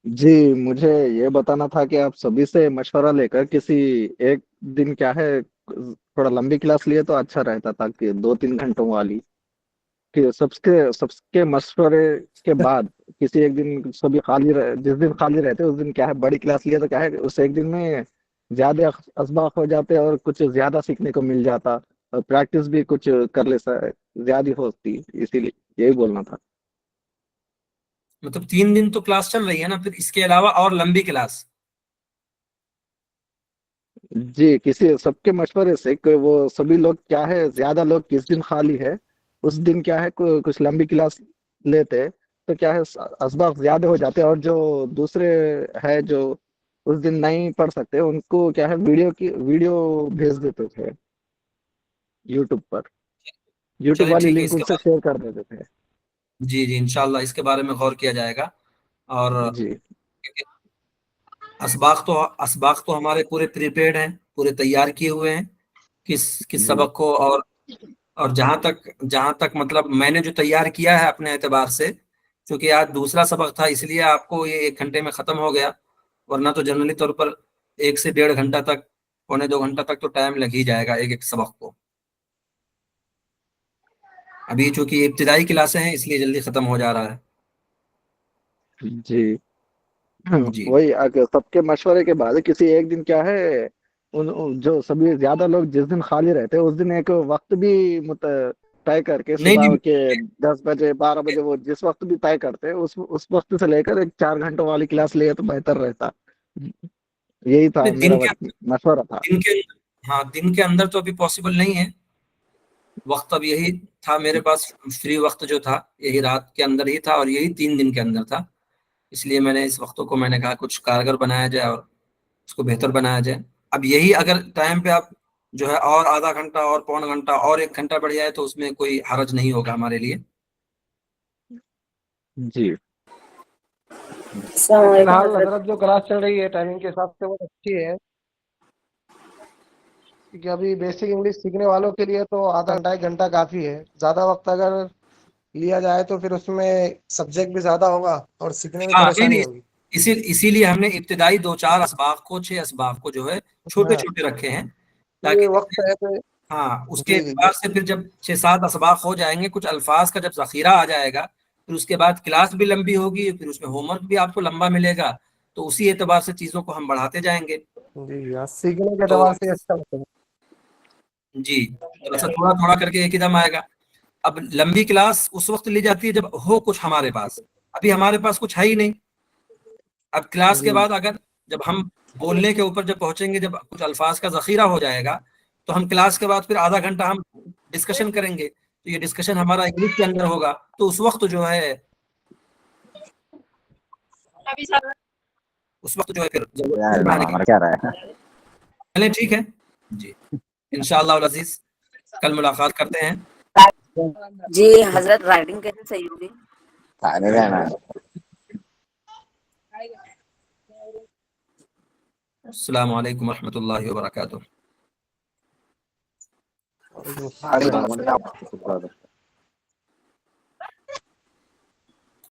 جی مجھے یہ بتانا تھا کہ آپ سبھی سے مشورہ لے کر کسی ایک دن کیا ہے تھوڑا لمبی کلاس لیے تو اچھا رہتا، تاکہ 2-3 گھنٹوں والی کہ سب کے مشورے کے بعد کسی ایک دن سبھی جس دن خالی رہتے اس دن کیا ہے بڑی کلاس لیے تو کیا ہے اس ایک دن میں زیادہ اسباق ہو جاتے اور کچھ زیادہ سیکھنے کو مل جاتا اور پریکٹس بھی کچھ کر لے زیادہ ہوتی، اسی لیے یہی بولنا تھا. مطلب 3 دن تو کلاس چل رہی ہے نا، پھر اس کے علاوہ اور لمبی کلاس. جی سب کے مشورے سے کہ وہ سبھی لوگ کیا ہے زیادہ لوگ کس دن خالی ہے اس دن کیا ہے کچھ لمبی کلاس لیتے تو کیا ہے اسباق زیادہ ہو جاتے ہیں، اور جو دوسرے ہے جو اس دن نہیں پڑھ سکتے ان کو کیا ہے ویڈیو بھیج دیتے تھے یوٹیوب پر، یوٹیوب چلیے والی ٹھیک ہے، لنک اس ان کے سے بعد شیئر کر دیتے تھے۔ جی جی انشاءاللہ اس کے بارے میں غور کیا جائے گا۔ اور جی اسباق تو ہمارے پورے پریپیڈ ہیں، پورے تیار کیے ہوئے ہیں کس جی سبق کو، اور جہاں تک مطلب میں نے جو تیار کیا ہے اپنے اعتبار سے، کیونکہ آج دوسرا سبق تھا اس لیے آپ کو یہ 1 گھنٹے میں ختم ہو گیا، ورنہ تو جنرلی طور پر 1 سے 1.5 گھنٹہ تک، 1.25 گھنٹہ تک تو ٹائم لگ ہی جائے گا ایک سبق کو۔ ابھی چونکہ ابتدائی کلاسیں ہیں اس لیے جلدی ختم ہو جا رہا ہے۔ جی جی وہی سب کے مشورے کے بعد کسی ایک دن کیا ہے جو سبھی زیادہ لوگ جس دن خالی رہتے اس دن ایک وقت بھی طے کر کے نہیں صبح نہیں کے 10 بجے 12 بجے وہ جس وقت بھی طے کرتے اس وقت سے لے کر ایک 4 گھنٹوں والی کلاس لے تو بہتر رہتا، یہی تھا نہیں، میرا مشورہ تھا۔ دن کے اندر تو ابھی پاسبل نہیں ہے، وقت اب یہی تھا میرے پاس، فری وقت جو تھا یہی رات کے اندر ہی تھا، اور یہی 3 دن کے اندر تھا، اس لیے میں نے اس وقتوں کو میں نے کہا کچھ کارگر بنایا جائے اور اس کو بہتر بنایا جائے۔ اب یہی اگر ٹائم پہ آپ جو ہے اور آدھا گھنٹہ اور 1.25 گھنٹہ اور 1 گھنٹہ بڑھ جائے تو اس میں کوئی حرج نہیں ہوگا ہمارے لیے۔ جی السلام فی علیکم الحال حضرت۔ حضرت جو کلاس چل رہی ہے ٹائمنگ کے حساب سے وہ اچھی ہے، کیونکہ ابھی بیسک انگلش سیکھنے والوں کے لیے تو آدھا گھنٹہ 1 گھنٹہ کافی ہے، زیادہ وقت اگر لیا جائے تو پھر اس میں سبجیکٹ بھی زیادہ ہوگا اور سیکھنے میں ہاں پریشانی ہوگی۔ اسی لیے ہم نے ابتدائی 2-4 اسباق کو 6 اسباق کو جو ہے چھوٹے ہاں چھوٹے رکھے ہیں، یہ تاکہ وقت ہے تو ہاں اس کے جی جی اعتبار سے پھر جب 6-7 اسباق ہو جائیں گے، کچھ الفاظ کا جب ذخیرہ آ جائے گا، پھر اس کے بعد کلاس بھی لمبی ہوگی، پھر اس میں ہوم ورک بھی آپ کو لمبا ملے گا، تو اسی اعتبار سے چیزوں کو ہم بڑھاتے جائیں گے۔ جی ہاں، سیکھنے کے تو اعتبار سے اچھا ہوتا ہے۔ جی ایسا تھوڑا تھوڑا کر کے ایک ہی دم آئے گا۔ اب لمبی کلاس اس وقت لی جاتی ہے جب ہو کچھ ہمارے پاس، ابھی ہمارے پاس کچھ ہے ہی نہیں۔ اب کلاس کے جی بعد اگر جب ہم بولنے کے اوپر جب پہنچیں گے، جب کچھ الفاظ کا ذخیرہ ہو جائے گا، تو ہم کلاس کے بعد پھر آدھا گھنٹہ ہم ڈسکشن کریں گے، تو یہ ڈسکشن ہمارا انگلش کے اندر ہوگا، تو اس وقت جو ہے پھر بڑھانے کی۔ ہمارا کیا رہا ہے؟ چلیں ٹھیک ہے جی، انشاءاللہ العزیز کل ملاقات کرتے ہیں۔ جی حضرت رائٹنگ کیسے صحیح ہوگی؟ سارے رہنا ہے۔ السلام علیکم ورحمۃ اللہ وبرکاتہ۔ وعلیکم ارے السلام۔ بھگوان